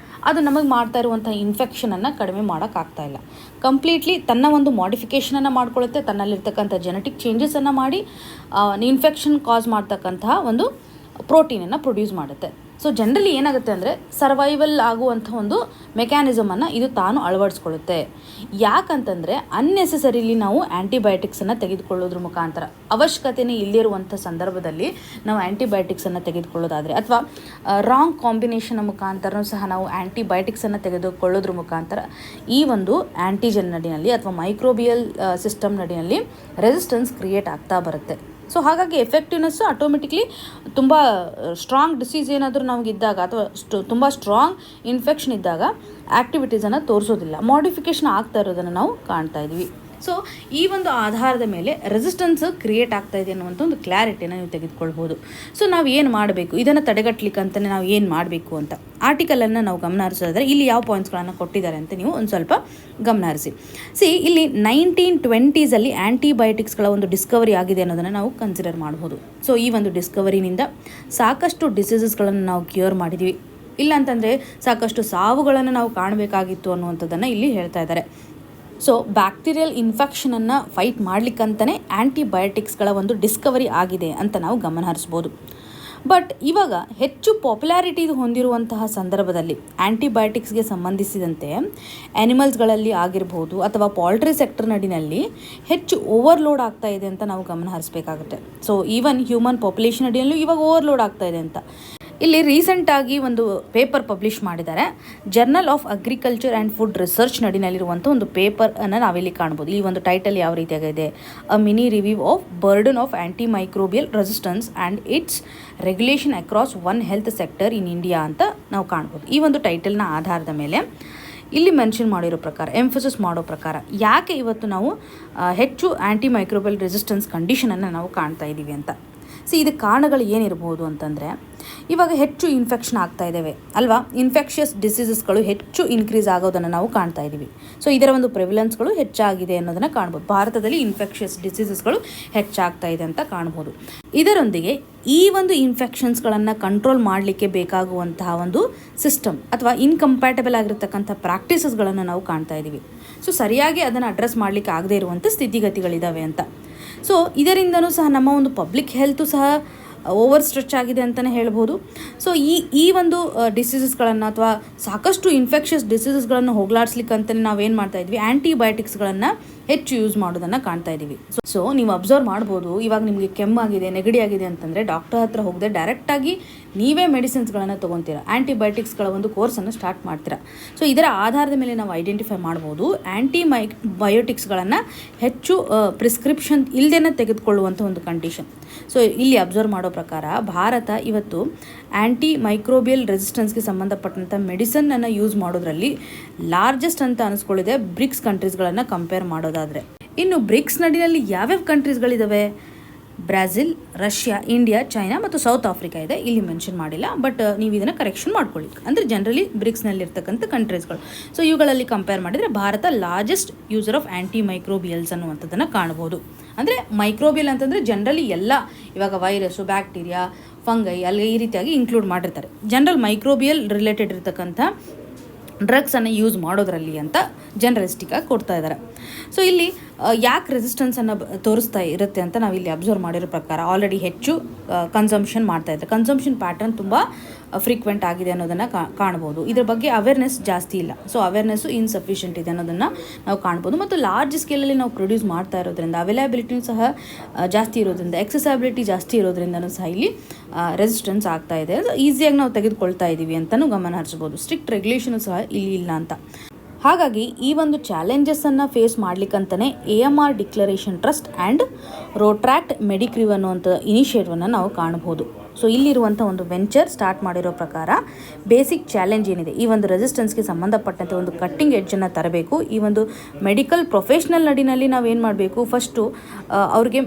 ಅದು ನಮಗೆ ಮಾಡ್ತಾ ಇರುವಂಥ ಇನ್ಫೆಕ್ಷನನ್ನು ಕಡಿಮೆ ಮಾಡೋಕ್ಕಾಗ್ತಾ ಇಲ್ಲ. ಕಂಪ್ಲೀಟ್ಲಿ ತನ್ನ ಒಂದು ಮಾಡಿಫಿಕೇಷನನ್ನು ಮಾಡ್ಕೊಳ್ಳುತ್ತೆ, ತನ್ನಲ್ಲಿರ್ತಕ್ಕಂಥ ಜೆನೆಟಿಕ್ ಚೇಂಜಸನ್ನು ಮಾಡಿ ಇನ್ಫೆಕ್ಷನ್ ಕಾಸ್ ಮಾಡ್ತಕ್ಕಂತಹ ಒಂದು ಪ್ರೋಟೀನನ್ನು ಪ್ರೊಡ್ಯೂಸ್ ಮಾಡುತ್ತೆ. ಸೊ ಜನರಲಿ ಏನಾಗುತ್ತೆ ಅಂದರೆ ಸರ್ವೈವಲ್ ಆಗುವಂಥ ಒಂದು ಮೆಕ್ಯಾನಿಸಮನ್ನು ಇದು ತಾನು ಅಳವಡಿಸ್ಕೊಳ್ಳುತ್ತೆ. ಯಾಕಂತಂದರೆ ಅನ್ನೆಸೆಸರಿಲಿ ನಾವು ಆ್ಯಂಟಿಬಯೋಟಿಕ್ಸನ್ನು ತೆಗೆದುಕೊಳ್ಳೋದ್ರ ಮುಖಾಂತರ, ಅವಶ್ಯಕತೆಯೇ ಇಲ್ಲಿರುವಂಥ ಸಂದರ್ಭದಲ್ಲಿ ನಾವು ಆ್ಯಂಟಿಬಯೋಟಿಕ್ಸನ್ನು ತೆಗೆದುಕೊಳ್ಳೋದಾದರೆ ಅಥವಾ ರಾಂಗ್ ಕಾಂಬಿನೇಷನ್ ಮುಖಾಂತರ ಸಹ ನಾವು ಆ್ಯಂಟಿಬಯೋಟಿಕ್ಸನ್ನು ತೆಗೆದುಕೊಳ್ಳೋದ್ರ ಮುಖಾಂತರ ಈ ಒಂದು ಆ್ಯಂಟಿಜನ್ ನಡಿನಲ್ಲಿ ಅಥವಾ ಮೈಕ್ರೋಬಿಯಲ್ ಸಿಸ್ಟಮ್ ನಡಿನಲ್ಲಿ ರೆಸಿಸ್ಟೆನ್ಸ್ ಕ್ರಿಯೇಟ್ ಆಗ್ತಾ ಬರುತ್ತೆ. ಸೊ ಹಾಗಾಗಿ ಎಫೆಕ್ಟಿವ್ನೆಸ್ಸು ಆಟೋಮೆಟಿಕ್ಲಿ ತುಂಬ ಸ್ಟ್ರಾಂಗ್ ಡಿಸೀಸ್ ಏನಾದರೂ ನಮಗಿದ್ದಾಗ ಅಥವಾ ತುಂಬ ಸ್ಟ್ರಾಂಗ್ ಇನ್ಫೆಕ್ಷನ್ ಇದ್ದಾಗ ಆ್ಯಕ್ಟಿವಿಟೀಸನ್ನು ತೋರಿಸೋದಿಲ್ಲ, ಮಾಡಿಫಿಕೇಷನ್ ಆಗ್ತಾ ಇರೋದನ್ನು ನಾವು ಕಾಣ್ತಾ ಇದ್ವಿ. ಸೊ ಈ ಒಂದು ಆಧಾರದ ಮೇಲೆ ರೆಸಿಸ್ಟೆನ್ಸ್ ಕ್ರಿಯೇಟ್ ಆಗ್ತಾ ಇದೆ ಅನ್ನುವಂಥ ಒಂದು ಕ್ಲಾರಿಟಿನ ನೀವು ತೆಗೆದುಕೊಳ್ಬೋದು. ಸೊ ನಾವು ಏನು ಮಾಡಬೇಕು, ಇದನ್ನು ತಡೆಗಟ್ಟಲಿಕ್ಕಂತಲೇ ನಾವು ಏನು ಮಾಡಬೇಕು ಅಂತ ಆರ್ಟಿಕಲನ್ನು ನಾವು ಗಮನ ಹರಿಸೋದಾದರೆ ಇಲ್ಲಿ ಯಾವ ಪಾಯಿಂಟ್ಸ್ಗಳನ್ನು ಕೊಟ್ಟಿದ್ದಾರೆ ಅಂತ ನೀವು ಒಂದು ಸ್ವಲ್ಪ ಗಮನ ಹರಿಸಿ. ಇಲ್ಲಿ 1920s ಆ್ಯಂಟಿಬಯೋಟಿಕ್ಸ್ಗಳ ಒಂದು ಡಿಸ್ಕವರಿ ಆಗಿದೆ ಅನ್ನೋದನ್ನು ನಾವು ಕನ್ಸಿಡರ್ ಮಾಡ್ಬೋದು. ಸೊ ಈ ಒಂದು ಡಿಸ್ಕವರಿನಿಂದ ಸಾಕಷ್ಟು ಡಿಸೀಸಸ್ಗಳನ್ನು ನಾವು ಕ್ಯೂರ್ ಮಾಡಿದ್ವಿ, ಇಲ್ಲಾಂತಂದರೆ ಸಾಕಷ್ಟು ಸಾವುಗಳನ್ನು ನಾವು ಕಾಣಬೇಕಾಗಿತ್ತು ಅನ್ನುವಂಥದ್ದನ್ನು ಇಲ್ಲಿ ಹೇಳ್ತಾ ಇದ್ದಾರೆ. ಸೊ ಬ್ಯಾಕ್ಟೀರಿಯಲ್ ಇನ್ಫೆಕ್ಷನನ್ನು ಫೈಟ್ ಮಾಡಲಿಕ್ಕಂತಲೇ ಆ್ಯಂಟಿಬಯೋಟಿಕ್ಸ್ಗಳ ಒಂದು ಡಿಸ್ಕವರಿ ಆಗಿದೆ ಅಂತ ನಾವು ಗಮನ ಹರಿಸ್ಬೋದು. ಬಟ್ ಇವಾಗ ಹೆಚ್ಚು ಪಾಪ್ಯುಲಾರಿಟಿ ಹೊಂದಿರುವಂತಹ ಸಂದರ್ಭದಲ್ಲಿ ಆ್ಯಂಟಿಬಯೋಟಿಕ್ಸ್ಗೆ ಸಂಬಂಧಿಸಿದಂತೆ ಆ್ಯನಿಮಲ್ಸ್ಗಳಲ್ಲಿ ಆಗಿರ್ಬೋದು ಅಥವಾ ಪೌಲ್ಟ್ರಿ ಸೆಕ್ಟರ್ ನಡಿನಲ್ಲಿ ಹೆಚ್ಚು ಓವರ್ಲೋಡ್ ಆಗ್ತಾ ಇದೆ ಅಂತ ನಾವು ಗಮನ ಹರಿಸಬೇಕಾಗುತ್ತೆ. ಸೊ ಈವನ್ ಹ್ಯೂಮನ್ ಪಾಪ್ಯುಲೇಷನ್ ಅಡಿಯಲ್ಲೂ ಇವಾಗ ಓವರ್ಲೋಡ್ ಆಗ್ತಾ ಇದೆ ಅಂತ ಇಲ್ಲಿ ರೀಸೆಂಟಾಗಿ ಒಂದು ಪೇಪರ್ ಪಬ್ಲಿಷ್ ಮಾಡಿದ್ದಾರೆ. Journal of agriculture and food research ನಡಿನಲ್ಲಿರುವಂಥ ಒಂದು ಪೇಪರನ್ನು ನಾವಿಲ್ಲಿ ಕಾಣ್ಬೋದು. ಈ ಒಂದು ಟೈಟಲ್ ಯಾವ ರೀತಿಯಾಗಿದೆ, a mini review of burden of antimicrobial resistance and its regulation across one health sector in India ಅಂತ ನಾವು ಕಾಣ್ಬೋದು. ಈ ಒಂದು ಟೈಟಲ್ನ ಆಧಾರದ ಮೇಲೆ ಇಲ್ಲಿ ಮೆನ್ಷನ್ ಮಾಡಿರೋ ಪ್ರಕಾರ, ಎಂಫೋಸಿಸ್ ಮಾಡೋ ಪ್ರಕಾರ ಯಾಕೆ ಇವತ್ತು ನಾವು ಹೆಚ್ಚು ಆ್ಯಂಟಿ ಮೈಕ್ರೋಬಿಯಲ್ ರೆಸಿಸ್ಟೆನ್ಸ್ ಕಂಡೀಷನನ್ನು ನಾವು ಕಾಣ್ತಾ ಇದ್ದೀವಿ ಅಂತ. ಇದಕ್ಕೆ ಕಾರಣಗಳು ಏನಿರ್ಬೋದು ಅಂತಂದರೆ, ಇವಾಗ ಹೆಚ್ಚು ಇನ್ಫೆಕ್ಷನ್ ಆಗ್ತಾ ಇದ್ದಾವೆ ಅಲ್ವಾ, ಇನ್ಫೆಕ್ಷಿಯಸ್ ಡಿಸೀಸಸ್ಗಳು ಹೆಚ್ಚು ಇನ್ಕ್ರೀಸ್ ಆಗೋದನ್ನು ನಾವು ಕಾಣ್ತಾ ಇದ್ದೀವಿ. ಸೊ ಇದರ ಒಂದು ಪ್ರಿವಿಲೆನ್ಸ್ಗಳು ಹೆಚ್ಚಾಗಿದೆ ಅನ್ನೋದನ್ನು ಕಾಣ್ಬೋದು. ಭಾರತದಲ್ಲಿ ಇನ್ಫೆಕ್ಷಿಯಸ್ ಡಿಸೀಸಸ್ಗಳು ಹೆಚ್ಚಾಗ್ತಾ ಇದೆ ಅಂತ ಕಾಣ್ಬೋದು. ಇದರೊಂದಿಗೆ ಈ ಒಂದು ಇನ್ಫೆಕ್ಷನ್ಸ್ಗಳನ್ನು ಕಂಟ್ರೋಲ್ ಮಾಡಲಿಕ್ಕೆ ಬೇಕಾಗುವಂತಹ ಒಂದು ಸಿಸ್ಟಮ್ ಅಥವಾ ಇನ್ಕಂಪ್ಯಾಟಬಲ್ ಆಗಿರ್ತಕ್ಕಂಥ ಪ್ರಾಕ್ಟೀಸಸ್ಗಳನ್ನು ನಾವು ಕಾಣ್ತಾ ಇದ್ದೀವಿ. ಸೊ ಸರಿಯಾಗಿ ಅದನ್ನು ಅಡ್ರೆಸ್ ಮಾಡಲಿಕ್ಕೆ ಆಗದೇ ಇರುವಂಥ ಸ್ಥಿತಿಗತಿಗಳಿದ್ದಾವೆ ಅಂತ. ಸೊ ಇದರಿಂದನೂ ಸಹ ನಮ್ಮ ಒಂದು ಪಬ್ಲಿಕ್ ಹೆಲ್ತು ಸಹ ಓವರ್ ಸ್ಟ್ರೆಚ್ ಆಗಿದೆ ಅಂತಲೇ ಹೇಳ್ಬೋದು. ಸೊ ಈ ಒಂದು ಡಿಸೀಸಸ್ಗಳನ್ನು ಅಥವಾ ಸಾಕಷ್ಟು ಇನ್ಫೆಕ್ಷಸ್ ಡಿಸೀಸಸ್ಗಳನ್ನು ಹೋಗಲಾಡಿಸ್ಲಿಕ್ಕಂತಲೇ ನಾವೇನು ಮಾಡ್ತಾ ಇದ್ವಿ, ಆ್ಯಂಟಿಬಯೋಟಿಕ್ಸ್ಗಳನ್ನು ಹೆಚ್ಚು ಯೂಸ್ ಮಾಡೋದನ್ನು ಕಾಣ್ತಾ ಇದ್ದೀವಿ. ಸೊ ನೀವು ಅಬ್ಸರ್ವ್ ಮಾಡ್ಬೋದು, ಇವಾಗ ನಿಮಗೆ ಕೆಮ್ಮಾಗಿದೆ, ನೆಗಡಿ ಆಗಿದೆ ಅಂತಂದರೆ ಡಾಕ್ಟರ್ ಹತ್ರ ಹೋಗದೆ ಡೈರೆಕ್ಟಾಗಿ ನೀವೇ ಮೆಡಿಸಿನ್ಸ್ಗಳನ್ನು ತೊಗೊತೀರಾ, ಆ್ಯಂಟಿಬಯೋಟಿಕ್ಸ್ಗಳ ಒಂದು ಕೋರ್ಸನ್ನು ಸ್ಟಾರ್ಟ್ ಮಾಡ್ತೀರಾ. ಸೊ ಇದರ ಆಧಾರದ ಮೇಲೆ ನಾವು ಐಡೆಂಟಿಫೈ ಮಾಡ್ಬೋದು ಬಯೋಟಿಕ್ಸ್ಗಳನ್ನು ಹೆಚ್ಚು ಪ್ರಿಸ್ಕ್ರಿಪ್ಷನ್ ಇಲ್ಲದೇ ತೆಗೆದುಕೊಳ್ಳುವಂಥ ಒಂದು ಕಂಡೀಷನ್. ಸೊ ಇಲ್ಲಿ ಅಬ್ಸರ್ವ್ ಮಾಡೋ ಪ್ರಕಾರ ಭಾರತ ಇವತ್ತು ಆ್ಯಂಟಿ ಮೈಕ್ರೋಬಿಯಲ್ ರೆಸಿಸ್ಟೆನ್ಸ್ಗೆ ಸಂಬಂಧಪಟ್ಟಂಥ ಮೆಡಿಸನ್ನನ್ನು ಯೂಸ್ ಮಾಡೋದ್ರಲ್ಲಿ ಲಾರ್ಜೆಸ್ಟ್ ಅಂತ ಅನಿಸ್ಕೊಳ್ಳಿದೆ ಬ್ರಿಕ್ಸ್ ಕಂಟ್ರೀಸ್ಗಳನ್ನು ಕಂಪೇರ್ ಮಾಡೋದಾದರೆ. ಇನ್ನು ಬ್ರಿಕ್ಸ್ ನಡಿನಲ್ಲಿ ಯಾವ್ಯಾವ ಕಂಟ್ರೀಸ್ಗಳಿದ್ದಾವೆ, ಬ್ರಾಜಿಲ್, ರಷ್ಯಾ, ಇಂಡಿಯಾ, ಚೈನಾ ಮತ್ತು ಸೌತ್ ಆಫ್ರಿಕಾ ಇದೆ. ಇಲ್ಲಿ ಮೆನ್ಷನ್ ಮಾಡಿಲ್ಲ, ಬಟ್ ನೀವು ಇದನ್ನು ಕರೆಕ್ಷನ್ ಮಾಡ್ಕೊಳ್ಳಿ. ಅಂದರೆ ಜನರಲಿ ಬ್ರಿಕ್ಸ್ನಲ್ಲಿರ್ತಕ್ಕಂಥ ಕಂಟ್ರೀಸ್ಗಳು. ಸೊ ಇವುಗಳಲ್ಲಿ ಕಂಪೇರ್ ಮಾಡಿದರೆ Bharat largest user of anti microbials ಅನ್ನುವಂಥದ್ದನ್ನು ಕಾಣ್ಬೋದು. ಅಂದರೆ ಮೈಕ್ರೋಬಿಯಲ್ ಅಂತಂದರೆ ಜನರಲಿ ಎಲ್ಲ ಇವಾಗ ವೈರಸ್ಸು, ಬ್ಯಾಕ್ಟೀರಿಯಾ, ಫಂಗೈ ಅಲ್ಲಿ ಈ ರೀತಿಯಾಗಿ ಇನ್ಕ್ಲೂಡ್ ಮಾಡಿರ್ತಾರೆ. ಜನರಲ್ ಮೈಕ್ರೋಬಿಯಲ್ ರಿಲೇಟೆಡ್ ಇರತಕ್ಕಂಥ ಡ್ರಗ್ಸನ್ನು ಯೂಸ್ ಮಾಡೋದ್ರಲ್ಲಿ ಅಂತ ಜನರಲಿಸ್ಟಿಕ್ಕಾಗಿ ಕೊಡ್ತಾ ಇದ್ದಾರೆ. ಸೊ ಇಲ್ಲಿ ಯಾಕೆ ರೆಸಿಸ್ಟೆನ್ಸನ್ನು ತೋರಿಸ್ತಾ ಇರುತ್ತೆ ಅಂತ ನಾವು ಇಲ್ಲಿ ಅಬ್ಸರ್ವ್ ಮಾಡಿರೋ ಪ್ರಕಾರ ಆಲ್ರೆಡಿ ಹೆಚ್ಚು ಕನ್ಸಂಪ್ಷನ್ ಮಾಡ್ತಾಯಿದ್ದಾರೆ. ಕನ್ಸಂಪ್ಷನ್ ಪ್ಯಾಟರ್ನ್ ತುಂಬ ಫ್ರೀಕ್ವೆಂಟ್ ಆಗಿದೆ ಅನ್ನೋದನ್ನು ಕಾಣ್ಬೋದು. ಇದ್ರ ಬಗ್ಗೆ ಅವೇರ್ನೆಸ್ ಜಾಸ್ತಿ ಇಲ್ಲ. ಸೊ ಅವೇರ್ನೆಸ್ಸು ಇನ್ಸಫಿಷಿಯೆಂಟ್ ಇದೆ ಅನ್ನೋದನ್ನು ನಾವು ಕಾಣ್ಬೋದು. ಮತ್ತು ಲಾರ್ಜ್ ಸ್ಕೇಲಲ್ಲಿ ನಾವು ಪ್ರೊಡ್ಯೂಸ್ ಮಾಡ್ತಾ ಇರೋದ್ರಿಂದ ಅವೈಲಬಿಲಿಟಿನೂ ಸಹ ಜಾಸ್ತಿ ಇರೋದ್ರಿಂದ, ಎಕ್ಸೆಸಬಿಲಿಟಿ ಜಾಸ್ತಿ ಇರೋದ್ರಿಂದನೂ ಸಹ ಇಲ್ಲಿ ರೆಸಿಸ್ಟೆನ್ಸ್ ಆಗ್ತಾ ಇದೆ. ಈಸಿಯಾಗಿ ನಾವು ತೆಗೆದುಕೊಳ್ತಾ ಇದ್ದೀವಿ ಅಂತಲೂ ಗಮನ ಹರಿಸ್ಬೋದು. ಸ್ಟ್ರಿಕ್ಟ್ ರೆಗ್ಯುಲೇಷನು ಸಹ ಇಲ್ಲಿ ಇಲ್ಲ ಅಂತ. ಹಾಗಾಗಿ ಈ ಒಂದು ಚಾಲೆಂಜಸನ್ನು ಫೇಸ್ ಮಾಡಲಿಕ್ಕಂತಲೇ AMR declaration trust and Rotaract ಮೆಡಿಕ್ರಿವ್ ಅನ್ನುವಂಥ ಇನಿಷಿಯೇಟಿವನ್ನು ನಾವು ಕಾಣ್ಬೋದು. ಸೊ ಇಲ್ಲಿರುವಂಥ ಒಂದು ವೆಂಚರ್ ಸ್ಟಾರ್ಟ್ ಮಾಡಿರೋ ಪ್ರಕಾರ ಬೇಸಿಕ್ ಚಾಲೆಂಜ್ ಏನಿದೆ, ಈ ಒಂದು ರೆಸಿಸ್ಟೆನ್ಸ್ಗೆ ಸಂಬಂಧಪಟ್ಟಂತೆ ಒಂದು ಕಟ್ಟಿಂಗ್ ಎಡ್ಜನ್ನು ತರಬೇಕು. ಈ ಒಂದು ಮೆಡಿಕಲ್ ಪ್ರೊಫೆಷ್ನಲ್ ನಡಿನಲ್ಲಿ ನಾವೇನು ಮಾಡಬೇಕು, ಫಸ್ಟು ಅವ್ರಿಗೆ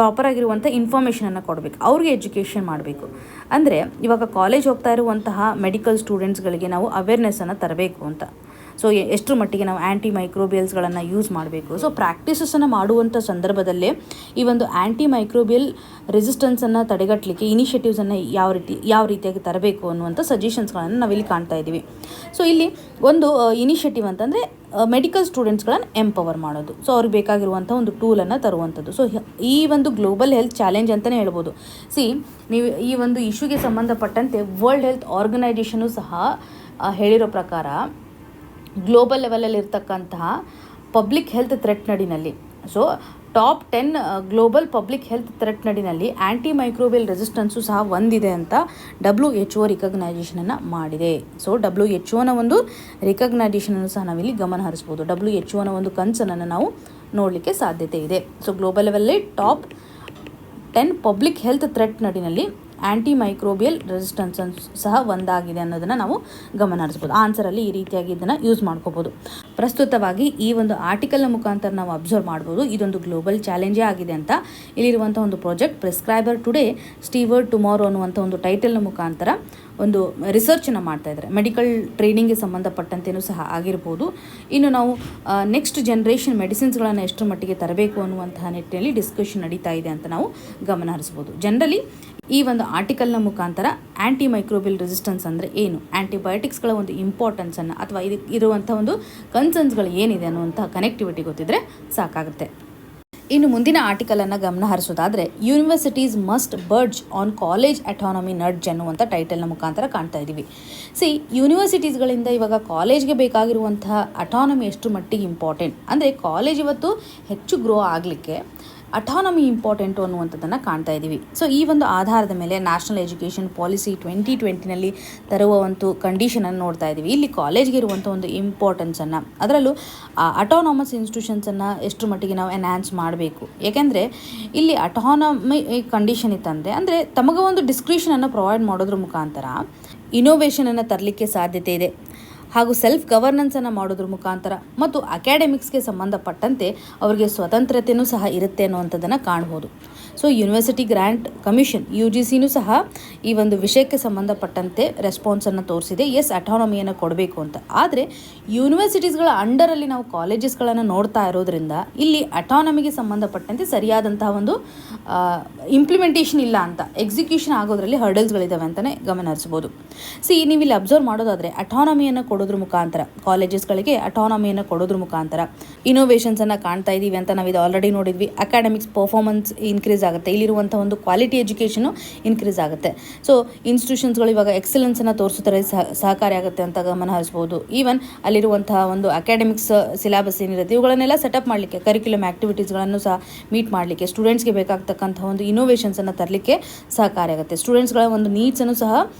ಪ್ರಾಪರಾಗಿರುವಂಥ ಇನ್ಫಾರ್ಮೇಷನನ್ನು ಕೊಡಬೇಕು, ಅವ್ರಿಗೆ ಎಜುಕೇಷನ್ ಮಾಡಬೇಕು. ಅಂದರೆ ಇವಾಗ ಕಾಲೇಜ್ ಹೋಗ್ತಾ ಇರುವಂತಹ ಮೆಡಿಕಲ್ ಸ್ಟೂಡೆಂಟ್ಸ್ಗಳಿಗೆ ನಾವು ಅವೇರ್ನೆಸ್ಸನ್ನು ತರಬೇಕು ಅಂತ. ಸೊ ಎಷ್ಟರ ಮಟ್ಟಿಗೆ ನಾವು ಆ್ಯಂಟಿ ಮೈಕ್ರೋಬಿಯಲ್ಸ್ಗಳನ್ನು ಯೂಸ್ ಮಾಡಬೇಕು. ಸೊ ಪ್ರಾಕ್ಟೀಸಸನ್ನು ಮಾಡುವಂಥ ಸಂದರ್ಭದಲ್ಲೇ ಈ ಒಂದು ಆ್ಯಂಟಿ ಮೈಕ್ರೋಬಿಯಲ್ ರೆಸಿಸ್ಟೆನ್ಸನ್ನು ತಡೆಗಟ್ಟಲಿಕ್ಕೆ ಇನಿಷಿಯೇಟಿವ್ಸನ್ನು ಯಾವ ರೀತಿಯಾಗಿ ತರಬೇಕು ಅನ್ನುವಂಥ ಸಜೆಷನ್ಸ್ಗಳನ್ನು ನಾವಿಲ್ಲಿ ಕಾಣ್ತಾ ಇದ್ದೀವಿ. ಸೊ ಇಲ್ಲಿ ಒಂದು ಇನಿಷಿಯೇಟಿವ್ ಅಂತಂದರೆ ಮೆಡಿಕಲ್ ಸ್ಟೂಡೆಂಟ್ಸ್ಗಳನ್ನು ಎಂಪವರ್ ಮಾಡೋದು. ಸೊ ಅವ್ರಿಗೆ ಬೇಕಾಗಿರುವಂಥ ಒಂದು ಟೂಲನ್ನು ತರುವಂಥದ್ದು. ಸೊ ಈ ಒಂದು ಗ್ಲೋಬಲ್ ಹೆಲ್ತ್ ಚಾಲೆಂಜ್ ಅಂತಲೇ ಹೇಳ್ಬೋದು. ನೀವು ಈ ಒಂದು ಇಶ್ಯೂಗೆ ಸಂಬಂಧಪಟ್ಟಂತೆ ವರ್ಲ್ಡ್ ಹೆಲ್ತ್ ಆರ್ಗನೈಜೇಷನು ಸಹ ಹೇಳಿರೋ ಪ್ರಕಾರ ಗ್ಲೋಬಲ್ ಲೆವೆಲಲ್ಲಿ ಇರ್ತಕ್ಕಂತಹ ಪಬ್ಲಿಕ್ ಹೆಲ್ತ್ ಥ್ರೆಟ್ ನಡಿನಲ್ಲಿ, so top 10 global public health threat ನಡಿನಲ್ಲಿ ಆ್ಯಂಟಿ ಮೈಕ್ರೋಬಿಯಲ್ ರೆಸಿಸ್ಟೆನ್ಸು ಸಹ ಒಂದಿದೆ ಅಂತ WHO ರಿಕಗ್ನೈಜೇಷನನ್ನು ಮಾಡಿದೆ. ಸೊ WHO ಒಂದು ರಿಕಗ್ನೈಜೇಷನನ್ನು ಸಹ ನಾವಿಲ್ಲಿ ಗಮನ ಹರಿಸ್ಬೋದು. WHO ಒಂದು ಕನ್ಸರ್ನನ್ನು ನಾವು ನೋಡಲಿಕ್ಕೆ ಸಾಧ್ಯತೆ ಇದೆ. ಸೊ ಗ್ಲೋಬಲ್ ಲೆವೆಲಲ್ಲಿ ಟಾಪ್ 10 ಪಬ್ಲಿಕ್ ಹೆಲ್ತ್ ಥ್ರೆಟ್ ನಡಿನಲ್ಲಿ ಆ್ಯಂಟಿ ಮೈಕ್ರೋಬಿಯಲ್ ರೆಸಿಸ್ಟೆನ್ಸ್ ಸಹ ಒಂದಾಗಿದೆ ಅನ್ನೋದನ್ನು ನಾವು ಗಮನ ಹರಿಸ್ಬೋದು. ಆನ್ಸರಲ್ಲಿ ಈ ರೀತಿಯಾಗಿ ಇದನ್ನು ಯೂಸ್ ಮಾಡ್ಕೋಬೋದು. ಪ್ರಸ್ತುತವಾಗಿ ಈ ಒಂದು ಆರ್ಟಿಕಲ್ನ ಮುಖಾಂತರ ನಾವು ಅಬ್ಸರ್ವ್ ಮಾಡ್ಬೋದು ಇದೊಂದು ಗ್ಲೋಬಲ್ ಚಾಲೆಂಜೇ ಆಗಿದೆ ಅಂತ. ಇಲ್ಲಿರುವಂಥ ಒಂದು ಪ್ರಾಜೆಕ್ಟ್ ಪ್ರಿಸ್ಕ್ರೈಬರ್ ಟುಡೇ ಸ್ಟೀವರ್ಡ್ ಟುಮಾರೋ ಅನ್ನುವಂಥ ಒಂದು ಟೈಟಲ್ನ ಮುಖಾಂತರ ಒಂದು ರಿಸರ್ಚನ್ನು ಮಾಡ್ತಾಯಿದ್ದಾರೆ. ಮೆಡಿಕಲ್ ಟ್ರೈನಿಂಗ್ಗೆ ಸಂಬಂಧಪಟ್ಟಂತೆಯೂ ಸಹ ಆಗಿರ್ಬೋದು. ಇನ್ನು ನಾವು ನೆಕ್ಸ್ಟ್ ಜನ್ರೇಷನ್ ಮೆಡಿಸಿನ್ಸ್ಗಳನ್ನು ಎಷ್ಟರ ಮಟ್ಟಿಗೆ ತರಬೇಕು ಅನ್ನುವಂತಹ ನಿಟ್ಟಿನಲ್ಲಿ ಡಿಸ್ಕಷನ್ ನಡೀತಾ ಇದೆ ಅಂತ ನಾವು ಗಮನ ಹರಿಸ್ಬೋದು. ಜನರಲಿ ಈ ಒಂದು ಆರ್ಟಿಕಲ್ನ ಮುಖಾಂತರ ಆ್ಯಂಟಿ ಮೈಕ್ರೋಬಿಯಲ್ ರೆಸಿಸ್ಟೆನ್ಸ್ ಅಂದರೆ ಏನು, ಆ್ಯಂಟಿಬಯೋಟಿಕ್ಸ್ಗಳ ಒಂದು ಇಂಪಾರ್ಟೆನ್ಸನ್ನು ಅಥವಾ ಇರುವಂಥ ಒಂದು ಕನ್ಸರ್ನ್ಸ್ಗಳು ಏನಿದೆ ಅನ್ನುವಂಥ ಕನೆಕ್ಟಿವಿಟಿ ಗೊತ್ತಿದ್ದರೆ ಸಾಕಾಗುತ್ತೆ. ಇನ್ನು ಮುಂದಿನ ಆರ್ಟಿಕಲನ್ನು ಗಮನ ಹರಿಸೋದಾದರೆ universities must barge on college autonomy nudge ಅನ್ನುವಂಥ ಟೈಟಲ್ನ ಮುಖಾಂತರ ಕಾಣ್ತಾ ಇದ್ದೀವಿ. ಯೂನಿವರ್ಸಿಟೀಸ್ಗಳಿಂದ ಇವಾಗ ಕಾಲೇಜ್ಗೆ ಬೇಕಾಗಿರುವಂತಹ ಅಟಾನಮಿ ಎಷ್ಟು ಮಟ್ಟಿಗೆ ಇಂಪಾರ್ಟೆಂಟ್ ಅಂದರೆ ಕಾಲೇಜ್ ಇವತ್ತು ಹೆಚ್ಚು ಗ್ರೋ ಆಗಲಿಕ್ಕೆ ಅಟಾನಮಿ ಇಂಪಾರ್ಟೆಂಟು ಅನ್ನುವಂಥದ್ದನ್ನು ಕಾಣ್ತಾ ಇದ್ದೀವಿ. ಸೊ ಈ ಒಂದು ಆಧಾರದ ಮೇಲೆ ನ್ಯಾಷನಲ್ ಎಜುಕೇಷನ್ ಪಾಲಿಸಿ 2020ನಲ್ಲಿ ತರುವ ಒಂದು ಕಂಡೀಷನನ್ನು ನೋಡ್ತಾ ಇದ್ದೀವಿ. ಇಲ್ಲಿ ಕಾಲೇಜ್ಗೆ ಇರುವಂಥ ಒಂದು ಇಂಪಾರ್ಟೆನ್ಸನ್ನು, ಅದರಲ್ಲೂ ಅಟಾನಮಸ್ ಇನ್ಸ್ಟಿಟ್ಯೂಷನ್ಸನ್ನು ಎಷ್ಟು ಮಟ್ಟಿಗೆ ನಾವು ಎನ್ಹ್ಯಾನ್ಸ್ ಮಾಡಬೇಕು. ಏಕೆಂದರೆ ಇಲ್ಲಿ ಅಟಾನಮಿ ಕಂಡೀಷನ್ ಇತ್ತಂದರೆ ಅಂದರೆ ತಮಗೆ ಒಂದು ಡಿಸ್ಕ್ರಿಷನನ್ನು ಪ್ರೊವೈಡ್ ಮಾಡೋದ್ರ ಮುಖಾಂತರ ಇನೋವೇಷನನ್ನು ತರಲಿಕ್ಕೆ ಸಾಧ್ಯತೆ ಇದೆ, ಹಾಗೂ ಸೆಲ್ಫ್ ಗವರ್ನೆನ್ಸನ್ನು ಮಾಡೋದ್ರ ಮುಖಾಂತರ ಮತ್ತು ಅಕಾಡೆಮಿಕ್ಸ್ಗೆ ಸಂಬಂಧಪಟ್ಟಂತೆ ಅವರಿಗೆ ಸ್ವತಂತ್ರತೆಯೂ ಸಹ ಇರುತ್ತೆ ಅನ್ನುವಂಥದ್ದನ್ನು ಕಾಣ್ಬೋದು. ಸೊ ಯೂನಿವರ್ಸಿಟಿ ಗ್ರ್ಯಾಂಟ್ ಕಮಿಷನ್ UGCನೂ ಸಹ ಈ ಒಂದು ವಿಷಯಕ್ಕೆ ಸಂಬಂಧಪಟ್ಟಂತೆ ರೆಸ್ಪಾನ್ಸನ್ನು ತೋರಿಸಿದೆ. ಅಟಾನಮಿಯನ್ನು ಕೊಡಬೇಕು ಅಂತ. ಆದರೆ ಯೂನಿವರ್ಸಿಟೀಸ್ಗಳ ಅಂಡರಲ್ಲಿ ನಾವು ಕಾಲೇಜಸ್ಗಳನ್ನು ನೋಡ್ತಾ ಇರೋದ್ರಿಂದ ಇಲ್ಲಿ ಅಟಾನಮಿಗೆ ಸಂಬಂಧಪಟ್ಟಂತೆ ಸರಿಯಾದಂತಹ ಒಂದು ಇಂಪ್ಲಿಮೆಂಟೇಷನ್ ಇಲ್ಲ ಅಂತ, ಎಕ್ಸಿಕ್ಯೂಷನ್ ಆಗೋದ್ರಲ್ಲಿ ಹರ್ಡಲ್ಸ್ಗಳಿದ್ದಾವೆ ಅಂತಲೇ ಗಮನ ಹರಿಸ್ಬೋದು. ನೀವು ಇಲ್ಲಿ ಅಬ್ಸರ್ವ್ ಮಾಡೋದಾದರೆ ಅಟಾನಮಿಯನ್ನು ಕೊಡೋದ್ರ ಮುಖಾಂತರ, ಕಾಲೇಜಸ್ಗಳಿಗೆ ಅಟಾನಮಿಯನ್ನು ಕೊಡೋದ್ರ ಮುಖಾಂತರ ಇನೋವೇಷನ್ಸನ್ನು ಕಾಣ್ತಾ ಇದ್ದೀವಿ ಅಂತ ನಾವು ಇದು ಆಲ್ರೆಡಿ ನೋಡಿದ್ವಿ. ಅಕಾಡೆಮಿಕ್ಸ್ ಪರ್ಫಾರ್ಮೆನ್ಸ್ ಇನ್ಕ್ರೀಸ್ ಆಗುತ್ತೆ, ಇಲ್ಲಿರುವಂಥ ಒಂದು ಕ್ವಾಲಿಟಿ ಎಜುಕೇಷನು ಇನ್ಕ್ರೀಸ್ ಆಗುತ್ತೆ. ಸೊ ಇನ್ಸ್ಟಿಟ್ಯೂಷನ್ಸ್ಗಳು ಇವಾಗ ಎಕ್ಸಲೆನ್ಸನ್ನು ತೋರಿಸೋದ್ರೆ ಸಹಕಾರಿ ಆಗುತ್ತೆ ಅಂತ ಗಮನ ಹರಿಸ್ಬೋದು. ಈವನ್ ಅಲ್ಲಿರುವಂತಹ ಒಂದು ಅಕಾಡೆಮಿಕ್ಸ್ ಸಿಲೆಬಸ್ ಏನಿರುತ್ತೆ ಇವುಗಳನ್ನೆಲ್ಲ ಸೆಟಪ್ ಮಾಡಲಿಕ್ಕೆ, ಕರಿಕ್ಯುಲಮ್ ಆ್ಯಕ್ಟಿವಿಟೀಸ್ಗಳನ್ನು ಸಹ ಮೀಟ್ ಮಾಡಲಿಕ್ಕೆ, ಸ್ಟೂಡೆಂಟ್ಸ್ಗೆ ಬೇಕಾಗ್ತಕ್ಕಂಥ ಒಂದು ಇನೋವೇಷನ್ಸನ್ನು ತರಲಿಕ್ಕೆ ಸಹಕಾರಿ ಆಗುತ್ತೆ. ಸ್ಟೂಡೆಂಟ್ಸ್ಗಳ ಒಂದು ನೀಡ್ಸನ್ನು ಸಹ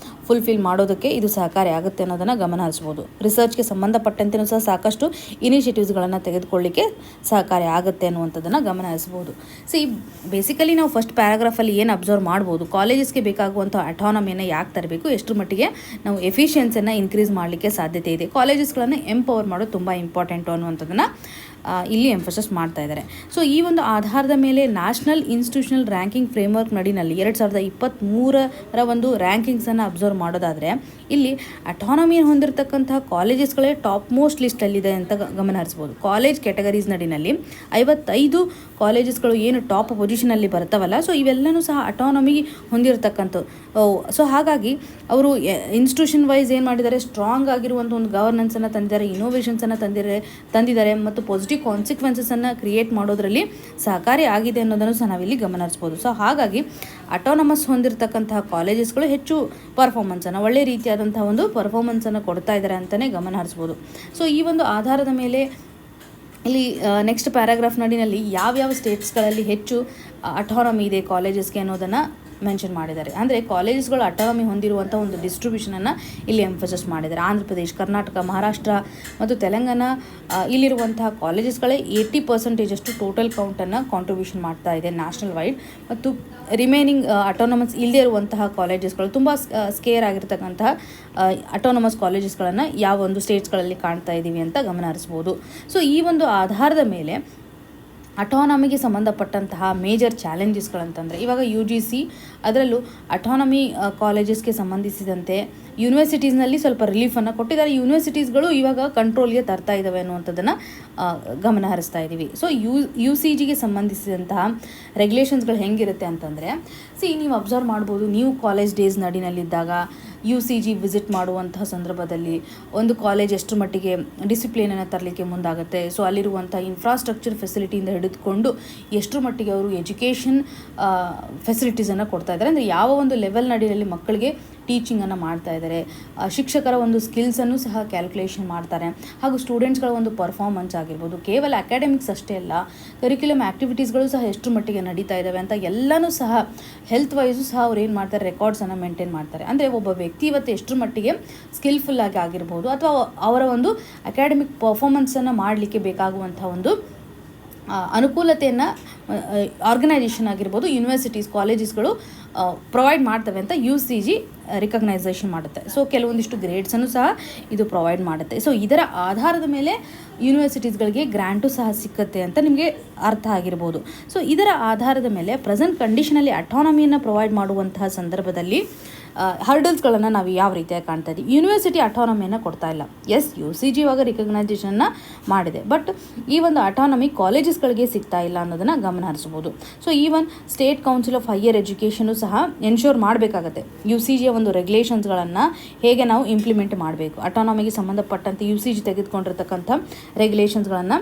ಫುಲ್ಫಿಲ್ ಮಾಡೋದಕ್ಕೆ ಇದು ಸಹಕಾರಿ ಆಗುತ್ತೆ ಅನ್ನೋದನ್ನು ಗಮನ ಹರಿಸ್ಬೋದು. ರಿಸರ್ಚ್ಗೆ ಸಂಬಂಧಪಟ್ಟಂತೆಯೂ ಸಹ ಸಾಕಷ್ಟು ಇನಿಷಿಯೇಟಿವ್ಸ್ಗಳನ್ನು ತೆಗೆದುಕೊಳ್ಳಿಕ್ಕೆ ಸಹಕಾರಿ ಆಗುತ್ತೆ ಅನ್ನುವಂಥದ್ದನ್ನು ಗಮನ ಹರಿಸ್ಬೋದು. ಬೇಸಿಕಲಿ ನಾವು ಫಸ್ಟ್ ಪ್ಯಾರಾಗ್ರಾಫಲ್ಲಿ ಏನು ಅಬ್ಸರ್ವ್ ಮಾಡ್ಬೋದು, ಕಾಲೇಜಸ್ಗೆ ಬೇಕಾಗುವಂಥ ಅಟಾನಮಿಯನ್ನು ಯಾಕೆ ತರಬೇಕು, ಎಷ್ಟರ ಮಟ್ಟಿಗೆ ನಾವು ಎಫಿಷಿಯನ್ಸಿಯನ್ನು ಇನ್ಕ್ರೀಸ್ ಮಾಡಲಿಕ್ಕೆ ಸಾಧ್ಯತೆ ಇದೆ, ಕಾಲೇಜಸ್ಗಳನ್ನು ಎಂಪವರ್ ಮಾಡೋದು ತುಂಬ ಇಂಪಾರ್ಟೆಂಟು ಅನ್ನುವಂಥದ್ದನ್ನು ಇಲ್ಲಿ ಎಂಫೋಸಿಸ್ ಮಾಡ್ತಾ ಇದ್ದಾರೆ. ಸೊ ಈ ಒಂದು ಆಧಾರದ ಮೇಲೆ ನ್ಯಾಷನಲ್ ಇನ್ಸ್ಟಿಟ್ಯೂಷನಲ್ ರ್ಯಾಂಕಿಂಗ್ ಫ್ರೇಮ್ವರ್ಕ್ ನಡಿನಲ್ಲಿ 2023ರ ಒಂದು ರ್ಯಾಂಕಿಂಗ್ಸನ್ನು ಅಬ್ಸರ್ವ್ ಮಾಡೋದಾದರೆ ಇಲ್ಲಿ ಅಟಾನಮಿಯನ್ನು ಹೊಂದಿರತಕ್ಕಂತಹ ಕಾಲೇಜಸ್ಗಳೇ ಟಾಪ್ ಮೋಸ್ಟ್ ಲಿಸ್ಟಲ್ಲಿದೆ ಅಂತ ಗಮನ ಹರಿಸ್ಬೋದು. ಕಾಲೇಜ್ ಕ್ಯಾಟಗರೀಸ್ ನಡಿನಲ್ಲಿ 55 ಕಾಲೇಜಸ್ಗಳು ಏನು ಟಾಪ್ ಪೊಸಿಷನಲ್ಲಿ ಬರ್ತಾವಲ್ಲ, ಸೊ ಇವೆಲ್ಲನೂ ಸಹ ಅಟಾನಮಿ ಹೊಂದಿರತಕ್ಕಂಥದ್ದು. ಸೊ ಹಾಗಾಗಿ ಅವರು ಇನ್ಸ್ಟಿಟ್ಯೂಷನ್ ವೈಸ್ ಏನು ಮಾಡಿದ್ದಾರೆ, ಸ್ಟ್ರಾಂಗ್ ಆಗಿರುವಂಥ ಒಂದು ಗವರ್ನೆನ್ಸನ್ನು ತಂದಿದ್ದಾರೆ, ಇನೋವೇಷನ್ಸನ್ನು ತಂದಿದ್ದಾರೆ ಮತ್ತು ಪಾಸಿಟಿವ್ ಕಾನ್ಸಿಕ್ವೆನ್ಸಸ್ಸನ್ನು ಕ್ರಿಯೇಟ್ ಮಾಡೋದರಲ್ಲಿ ಸಹಕಾರಿ ಆಗಿದೆ ಅನ್ನೋದನ್ನು ಸಹ ನಾವಿಲ್ಲಿ ಗಮನ ಹರಿಸ್ಬೋದು. ಸೊ ಹಾಗಾಗಿ ಅಟಾನಮಸ್ ಹೊಂದಿರತಕ್ಕಂತಹ ಕಾಲೇಜಸ್ಗಳು ಹೆಚ್ಚು ಪರ್ಫಾರ್ಮೆನ್ಸನ್ನು, ಒಳ್ಳೆ ರೀತಿಯಾದಂತಹ ಒಂದು ಪರ್ಫಾರ್ಮೆನ್ಸನ್ನು ಕೊಡ್ತಾ ಇದ್ದಾರೆ ಅಂತಲೇ ಗಮನ ಹರಿಸ್ಬೋದು. ಸೊ ಈ ಒಂದು ಆಧಾರದ ಮೇಲೆ ಇಲ್ಲಿ ನೆಕ್ಸ್ಟ್ ಪ್ಯಾರಾಗ್ರಾಫ್ ನಡಿನಲ್ಲಿ ಯಾವ್ಯಾವ ಸ್ಟೇಟ್ಸ್ಗಳಲ್ಲಿ ಹೆಚ್ಚು ಅಟಾನಮಿ ಇದೆ ಕಾಲೇಜಸ್ಗೆ ಅನ್ನೋದನ್ನು ಮೆನ್ಷನ್ ಮಾಡಿದ್ದಾರೆ. ಅಂದರೆ ಕಾಲೇಜಸ್ಗಳು ಅಟಾನಮಿ ಹೊಂದಿರುವಂಥ ಒಂದು ಡಿಸ್ಟ್ರಿಬ್ಯೂಷನನ್ನು ಇಲ್ಲಿ ಎಂಫೋಸಿಸ್ ಮಾಡಿದ್ದಾರೆ. ಆಂಧ್ರ ಪ್ರದೇಶ್, ಕರ್ನಾಟಕ, ಮಹಾರಾಷ್ಟ್ರ ಮತ್ತು ತೆಲಂಗಾಣ ಇಲ್ಲಿರುವಂತಹ ಕಾಲೇಜಸ್ಗಳೇ 80% ಟೋಟಲ್ ಕೌಂಟನ್ನು ಕಾಂಟ್ರಿಬ್ಯೂಷನ್ ಮಾಡ್ತಾ ಇದೆ ನ್ಯಾಷನಲ್ ವೈಡ್. ಮತ್ತು ರಿಮೈನಿಂಗ್ ಅಟಾನಮಸ್ ಇಲ್ಲದೇ ಇರುವಂತಹ ಕಾಲೇಜಸ್ಗಳು, ತುಂಬ ಸ್ಕೇರ್ ಆಗಿರ್ತಕ್ಕಂತಹ ಅಟಾನಮಸ್ ಕಾಲೇಜಸ್ಗಳನ್ನು ಯಾವ ಒಂದು ಸ್ಟೇಟ್ಸ್ಗಳಲ್ಲಿ ಕಾಣ್ತಾ ಇದ್ದೀವಿ ಅಂತ ಗಮನ ಹರಿಸ್ಬೋದು. ಸೊ ಈ ಒಂದು ಆಧಾರದ ಮೇಲೆ ಅಟಾನಮಿಗೆ ಸಂಬಂಧಪಟ್ಟಂತಹ ಮೇಜರ್ ಚಾಲೆಂಜಸ್ಗಳಂತಂದರೆ ಇವಾಗ UGC ಅದರಲ್ಲೂ ಅಟಾನಮಿ ಕಾಲೇಜಸ್ಗೆ ಸಂಬಂಧಿಸಿದಂತೆ ಯೂನಿವರ್ಸಿಟೀಸ್ನಲ್ಲಿ ಸ್ವಲ್ಪ ರಿಲೀಫನ್ನು ಕೊಟ್ಟಿದ್ದಾರೆ. ಯೂನಿವರ್ಸಿಟೀಸ್ಗಳು ಇವಾಗ ಕಂಟ್ರೋಲ್ಗೆ ತರ್ತಾ ಇದ್ದಾವೆ ಅನ್ನುವಂಥದ್ದನ್ನು ಗಮನ ಹರಿಸ್ತಾ ಇದ್ದೀವಿ. ಸೊ UCGಗೆ ಸಂಬಂಧಿಸಿದಂತಹ ರೆಗ್ಯುಲೇಷನ್ಸ್ಗಳು ಹೆಂಗಿರುತ್ತೆ ಅಂತಂದರೆ ನೀವು ಅಬ್ಸರ್ವ್ ಮಾಡ್ಬೋದು, ನೀವು ಕಾಲೇಜ್ ಡೇಸ್ ನಡಿನಲ್ಲಿದ್ದಾಗ UCG ವಿಸಿಟ್ ಮಾಡುವಂತಹ ಸಂದರ್ಭದಲ್ಲಿ ಒಂದು ಕಾಲೇಜ್ ಎಷ್ಟು ಮಟ್ಟಿಗೆ ಡಿಸಿಪ್ಲಿನನ್ನು ತರಲಿಕ್ಕೆ ಮುಂದಾಗುತ್ತೆ. ಸೊ ಅಲ್ಲಿರುವಂಥ ಇನ್ಫ್ರಾಸ್ಟ್ರಕ್ಚರ್ ಫೆಸಿಲಿಟಿಯಿಂದ ಹಿಡಿದುಕೊಂಡು ಎಷ್ಟರ ಮಟ್ಟಿಗೆ ಅವರು ಎಜುಕೇಷನ್ ಫೆಸಿಲಿಟೀಸನ್ನು ಕೊಡ್ತಾ ಇದ್ದಾರೆ, ಅಂದರೆ ಯಾವ ಒಂದು ಲೆವೆಲ್ ನಡಿನಲ್ಲಿ ಮಕ್ಕಳಿಗೆ ಟೀಚಿಂಗನ್ನು ಮಾಡ್ತಾ ಇದ್ದಾರೆ, ಶಿಕ್ಷಕರ ಒಂದು ಸ್ಕಿಲ್ಸನ್ನು ಸಹ ಕ್ಯಾಲ್ಕುಲೇಷನ್ ಮಾಡ್ತಾರೆ. ಹಾಗೂ ಸ್ಟೂಡೆಂಟ್ಸ್ಗಳ ಒಂದು ಪರ್ಫಾರ್ಮೆನ್ಸ್ ಆಗಿರ್ಬೋದು, ಕೇವಲ ಅಕಾಡೆಮಿಕ್ಸ್ ಅಷ್ಟೇ ಅಲ್ಲ, ಕರಿಕ್ಯುಲಮ್ ಆ್ಯಕ್ಟಿವಿಟೀಸ್ಗಳು ಸಹ ಎಷ್ಟು ಮಟ್ಟಿಗೆ ನಡೀತಾ ಇದ್ದಾವೆ ಅಂತ ಎಲ್ಲನೂ ಸಹ ಹೆಲ್ತ್ ವೈಸು ಸಹ ಅವ್ರು ಏನು ಮಾಡ್ತಾರೆ, ರೆಕಾರ್ಡ್ಸನ್ನು ಮೇಂಟೈನ್ ಮಾಡ್ತಾರೆ. ಅಂದರೆ ಒಬ್ಬ ವ್ಯಕ್ತಿ ಇವತ್ತು ಎಷ್ಟರ ಮಟ್ಟಿಗೆ ಸ್ಕಿಲ್ಫುಲ್ಲಾಗಿ ಆಗಿರ್ಬೋದು ಅಥವಾ ಅವರ ಒಂದು ಅಕಾಡೆಮಿಕ್ ಪರ್ಫಾರ್ಮೆನ್ಸನ್ನು ಮಾಡಲಿಕ್ಕೆ ಬೇಕಾಗುವಂಥ ಒಂದು ಅನುಕೂಲತೆಯನ್ನು ಆರ್ಗನೈಸೇಷನ್ ಆಗಿರ್ಬೋದು, ಯೂನಿವರ್ಸಿಟೀಸ್ ಕಾಲೇಜಸ್ಗಳು ಪ್ರೊವೈಡ್ ಮಾಡ್ತವೆ ಅಂತ UCG ರಿಕಗ್ನೈಸೇಷನ್ ಮಾಡುತ್ತೆ. ಸೊ ಕೆಲವೊಂದಿಷ್ಟು ಗ್ರೇಡ್ಸನ್ನು ಸಹ ಇದು ಪ್ರೊವೈಡ್ ಮಾಡುತ್ತೆ. ಸೊ ಇದರ ಆಧಾರದ ಮೇಲೆ ಯೂನಿವರ್ಸಿಟೀಸ್ಗಳಿಗೆ ಗ್ರ್ಯಾಂಟು ಸಹ ಸಿಕ್ಕತ್ತೆ ಅಂತ ನಿಮಗೆ ಅರ್ಥ ಆಗಿರ್ಬೋದು. ಸೊ ಇದರ ಆಧಾರದ ಮೇಲೆ ಪ್ರೆಸೆಂಟ್ ಕಂಡೀಷನಲ್ಲಿ ಅಟಾನಮಿಯನ್ನು ಪ್ರೊವೈಡ್ ಮಾಡುವಂತಹ ಸಂದರ್ಭದಲ್ಲಿ ಹರ್ಡಲ್ಸ್ಗಳನ್ನು ನಾವು ಯಾವ ರೀತಿಯಾಗಿ ಕಾಣ್ತಾ ಇದ್ದೀವಿ. ಯೂನಿವರ್ಸಿಟಿ ಅಟಾನಮಿಯನ್ನು ಕೊಡ್ತಾ ಇಲ್ಲ. UCG ಇವಾಗ ರಿಕಗ್ನೈಸೇಷನ್ನ ಮಾಡಿದೆ, ಬಟ್ ಈ ಒಂದು ಅಟಾನಮಿ ಕಾಲೇಜಸ್ಗಳಿಗೆ ಸಿಗ್ತಾ ಇಲ್ಲ ಅನ್ನೋದನ್ನು ಗಮನ ಹರಿಸ್ಬೋದು. So even state council of higher education ಸಹ ಎನ್ಶೋರ್ ಮಾಡಬೇಕಾಗತ್ತೆ UCGಯ ಒಂದು ರೆಗ್ಯುಲೇಷನ್ಸ್ಗಳನ್ನು ಹೇಗೆ ನಾವು ಇಂಪ್ಲಿಮೆಂಟ್ ಮಾಡಬೇಕು, ಅಟಾನಮಿಗೆ ಸಂಬಂಧಪಟ್ಟಂತೆ UCG ತೆಗೆದುಕೊಂಡಿರ್ತಕ್ಕಂಥ ರೆಗ್ಯುಲೇಷನ್ಸ್ಗಳನ್ನು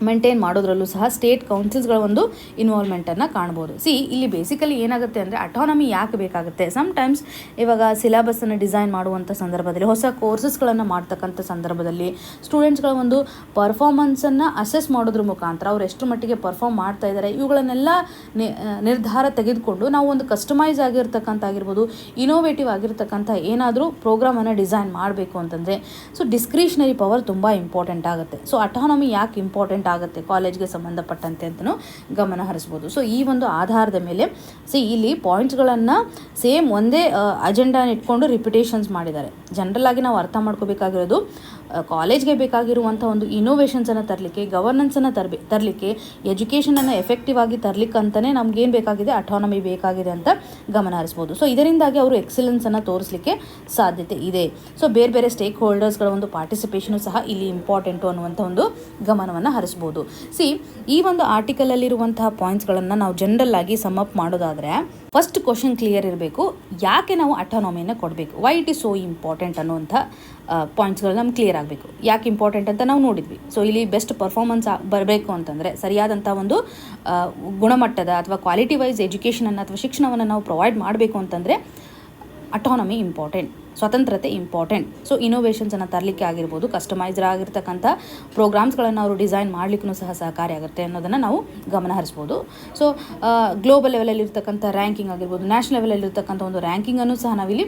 ಮೇಂಟೈನ್ ಮಾಡೋದ್ರಲ್ಲೂ ಸಹ ಸ್ಟೇಟ್ ಕೌನ್ಸಿಲ್ಸ್ಗಳ ಒಂದು ಇನ್ವಾಲ್ವ್ಮೆಂಟನ್ನು ಕಾಣ್ಬೋದು. ಇಲ್ಲಿ ಬೇಸಿಕಲಿ ಏನಾಗುತ್ತೆ ಅಂದರೆ ಅಟಾನಮಿ ಯಾಕೆ ಬೇಕಾಗುತ್ತೆ, ಸಮ್ಟೈಮ್ಸ್ ಇವಾಗ ಸಿಲೆಬಸ್ಸನ್ನು ಡಿಸೈನ್ ಮಾಡುವಂಥ ಸಂದರ್ಭದಲ್ಲಿ, ಹೊಸ ಕೋರ್ಸಸ್ಗಳನ್ನು ಮಾಡ್ತಕ್ಕಂಥ ಸಂದರ್ಭದಲ್ಲಿ ಸ್ಟೂಡೆಂಟ್ಸ್ಗಳ ಒಂದು ಪರ್ಫಾರ್ಮೆನ್ಸನ್ನು ಅಸೆಸ್ ಮಾಡೋದ್ರ ಮುಖಾಂತರ ಅವ್ರು ಎಷ್ಟು ಮಟ್ಟಿಗೆ ಪರ್ಫಾರ್ಮ್ ಮಾಡ್ತಾ ಇದ್ದಾರೆ ಇವುಗಳನ್ನೆಲ್ಲ ನಿರ್ಧಾರ ತೆಗೆದುಕೊಂಡು ನಾವು ಒಂದು ಕಸ್ಟಮೈಸ್ ಆಗಿರ್ತಕ್ಕಂಥ ಆಗಿರ್ಬೋದು, ಇನೋವೇಟಿವ್ ಆಗಿರ್ತಕ್ಕಂಥ ಏನಾದರೂ ಪ್ರೋಗ್ರಾಮನ್ನು ಡಿಸೈನ್ ಮಾಡಬೇಕು ಅಂತಂದರೆ ಸೊ ಡಿಸ್ಕ್ರಿಷನರಿ ಪವರ್ ತುಂಬ ಇಂಪಾರ್ಟೆಂಟ್ ಆಗುತ್ತೆ. ಸೊ ಅಟಾನಮಿ ಯಾಕೆ ಇಂಪಾರ್ಟೆಂಟ್ ಆಗುತ್ತೆ ಕಾಲೇಜ್ಗೆ ಸಂಬಂಧಪಟ್ಟಂತೆ ಅಂತಲೂ ಗಮನ ಹರಿಸ್ಬೋದು. ಸೊ ಈ ಒಂದು ಆಧಾರದ ಮೇಲೆ ಇಲ್ಲಿ ಪಾಯಿಂಟ್ಸ್ಗಳನ್ನು ಸೇಮ್ ಒಂದೇ ಅಜೆಂಡಾನ ಇಟ್ಕೊಂಡು ರಿಪಿಟೇಷನ್ಸ್ ಮಾಡಿದ್ದಾರೆ. ಜನರಲ್ ಆಗಿ ನಾವು ಅರ್ಥ ಮಾಡ್ಕೋಬೇಕಾಗಿರೋದು ಕಾಲೇಜ್ಗೆ ಬೇಕಾಗಿರುವಂಥ ಒಂದು ಇನೋವೇಷನ್ಸನ್ನು ತರಲಿಕ್ಕೆ, ಗವರ್ನೆನ್ಸನ್ನು ತರಲಿಕ್ಕೆ, ಎಜುಕೇಷನನ್ನು ಎಫೆಕ್ಟಿವ್ ಆಗಿ ತರಲಿಕ್ಕಂತಲೇ ನಮಗೇನು ಬೇಕಾಗಿದೆ, ಅಟಾನಮಿ ಬೇಕಾಗಿದೆ ಅಂತ ಗಮನ ಹರಿಸ್ಬೋದು. ಸೊ ಇದರಿಂದಾಗಿ ಅವರು ಎಕ್ಸಲೆನ್ಸನ್ನು ತೋರಿಸಲಿಕ್ಕೆ ಸಾಧ್ಯತೆ ಇದೆ. ಸೊ ಬೇರೆ ಬೇರೆ ಸ್ಟೇಕ್ ಹೋಲ್ಡರ್ಸ್ಗಳ ಒಂದು ಪಾರ್ಟಿಸಿಪೇಷನು ಸಹ ಇಲ್ಲಿ ಇಂಪಾರ್ಟೆಂಟು ಅನ್ನುವಂಥ ಒಂದು ಗಮನವನ್ನು ಹರಿಸ್ಬೋದು. ಈ ಒಂದು ಆರ್ಟಿಕಲಲ್ಲಿರುವಂತಹ ಪಾಯಿಂಟ್ಸ್ಗಳನ್ನು ನಾವು ಜನರಲ್ ಆಗಿ ಸಮ್ ಅಪ್ ಮಾಡೋದಾದರೆ ಫಸ್ಟ್ ಕ್ವಶನ್ ಕ್ಲಿಯರ್ ಇರಬೇಕು, ಯಾಕೆ ನಾವು ಅಟಾನಮಿಯನ್ನು ಕೊಡಬೇಕು, why it is so important ಅನ್ನುವಂಥ ಪಾಯಿಂಟ್ಸ್ಗಳು ನಮ್ಗೆ ಕ್ಲಿಯರ್ ಆಗಬೇಕು. ಯಾಕೆ ಇಂಪಾರ್ಟೆಂಟ್ ಅಂತ ನಾವು ನೋಡಿದ್ವಿ. ಸೊ ಇಲ್ಲಿ ಬೆಸ್ಟ್ ಪರ್ಫಾರ್ಮೆನ್ಸ್ ಬರಬೇಕು ಅಂತಂದರೆ, ಸರಿಯಾದಂಥ ಒಂದು ಗುಣಮಟ್ಟದ ಅಥವಾ ಕ್ವಾಲಿಟಿ ವೈಸ್ ಎಜುಕೇಷನನ್ನು ಅಥವಾ ಶಿಕ್ಷಣವನ್ನು ನಾವು ಪ್ರೊವೈಡ್ ಮಾಡಬೇಕು ಅಂತಂದರೆ ಅಟಾನಮಿ ಇಂಪಾರ್ಟೆಂಟ್, ಸ್ವತಂತ್ರತೆ ಇಂಪಾರ್ಟೆಂಟ್. ಸೊ ಇನೋವೇಷನ್ಸನ್ನು ತರಲಿಕ್ಕೆ ಆಗಿರ್ಬೋದು, ಕಸ್ಟಮೈಸ್ಡ್ ಆಗಿರ್ತಕ್ಕಂಥ ಪ್ರೋಗ್ರಾಮ್ಸ್ಗಳನ್ನು ಅವರು ಡಿಸೈನ್ ಮಾಡಲಿಕ್ಕೂ ಸಹ ಸಹಕಾರಿಯಾಗುತ್ತೆ ಅನ್ನೋದನ್ನು ನಾವು ಗಮನ ಹರಿಸ್ಬೋದು. ಸೊ ಗ್ಲೋಬಲ್ ಲೆವೆಲಲ್ಲಿರ್ತಕ್ಕಂಥ ರ್ಯಾಂಕಿಂಗ್ ಆಗಿರ್ಬೋದು, ನ್ಯಾಷನಲ್ ಲೆವೆಲಲ್ಲಿರ್ತಕ್ಕಂಥ ಒಂದು ರ್ಯಾಂಕಿಂಗನ್ನು ಸಹ ನಾವಿಲ್ಲಿ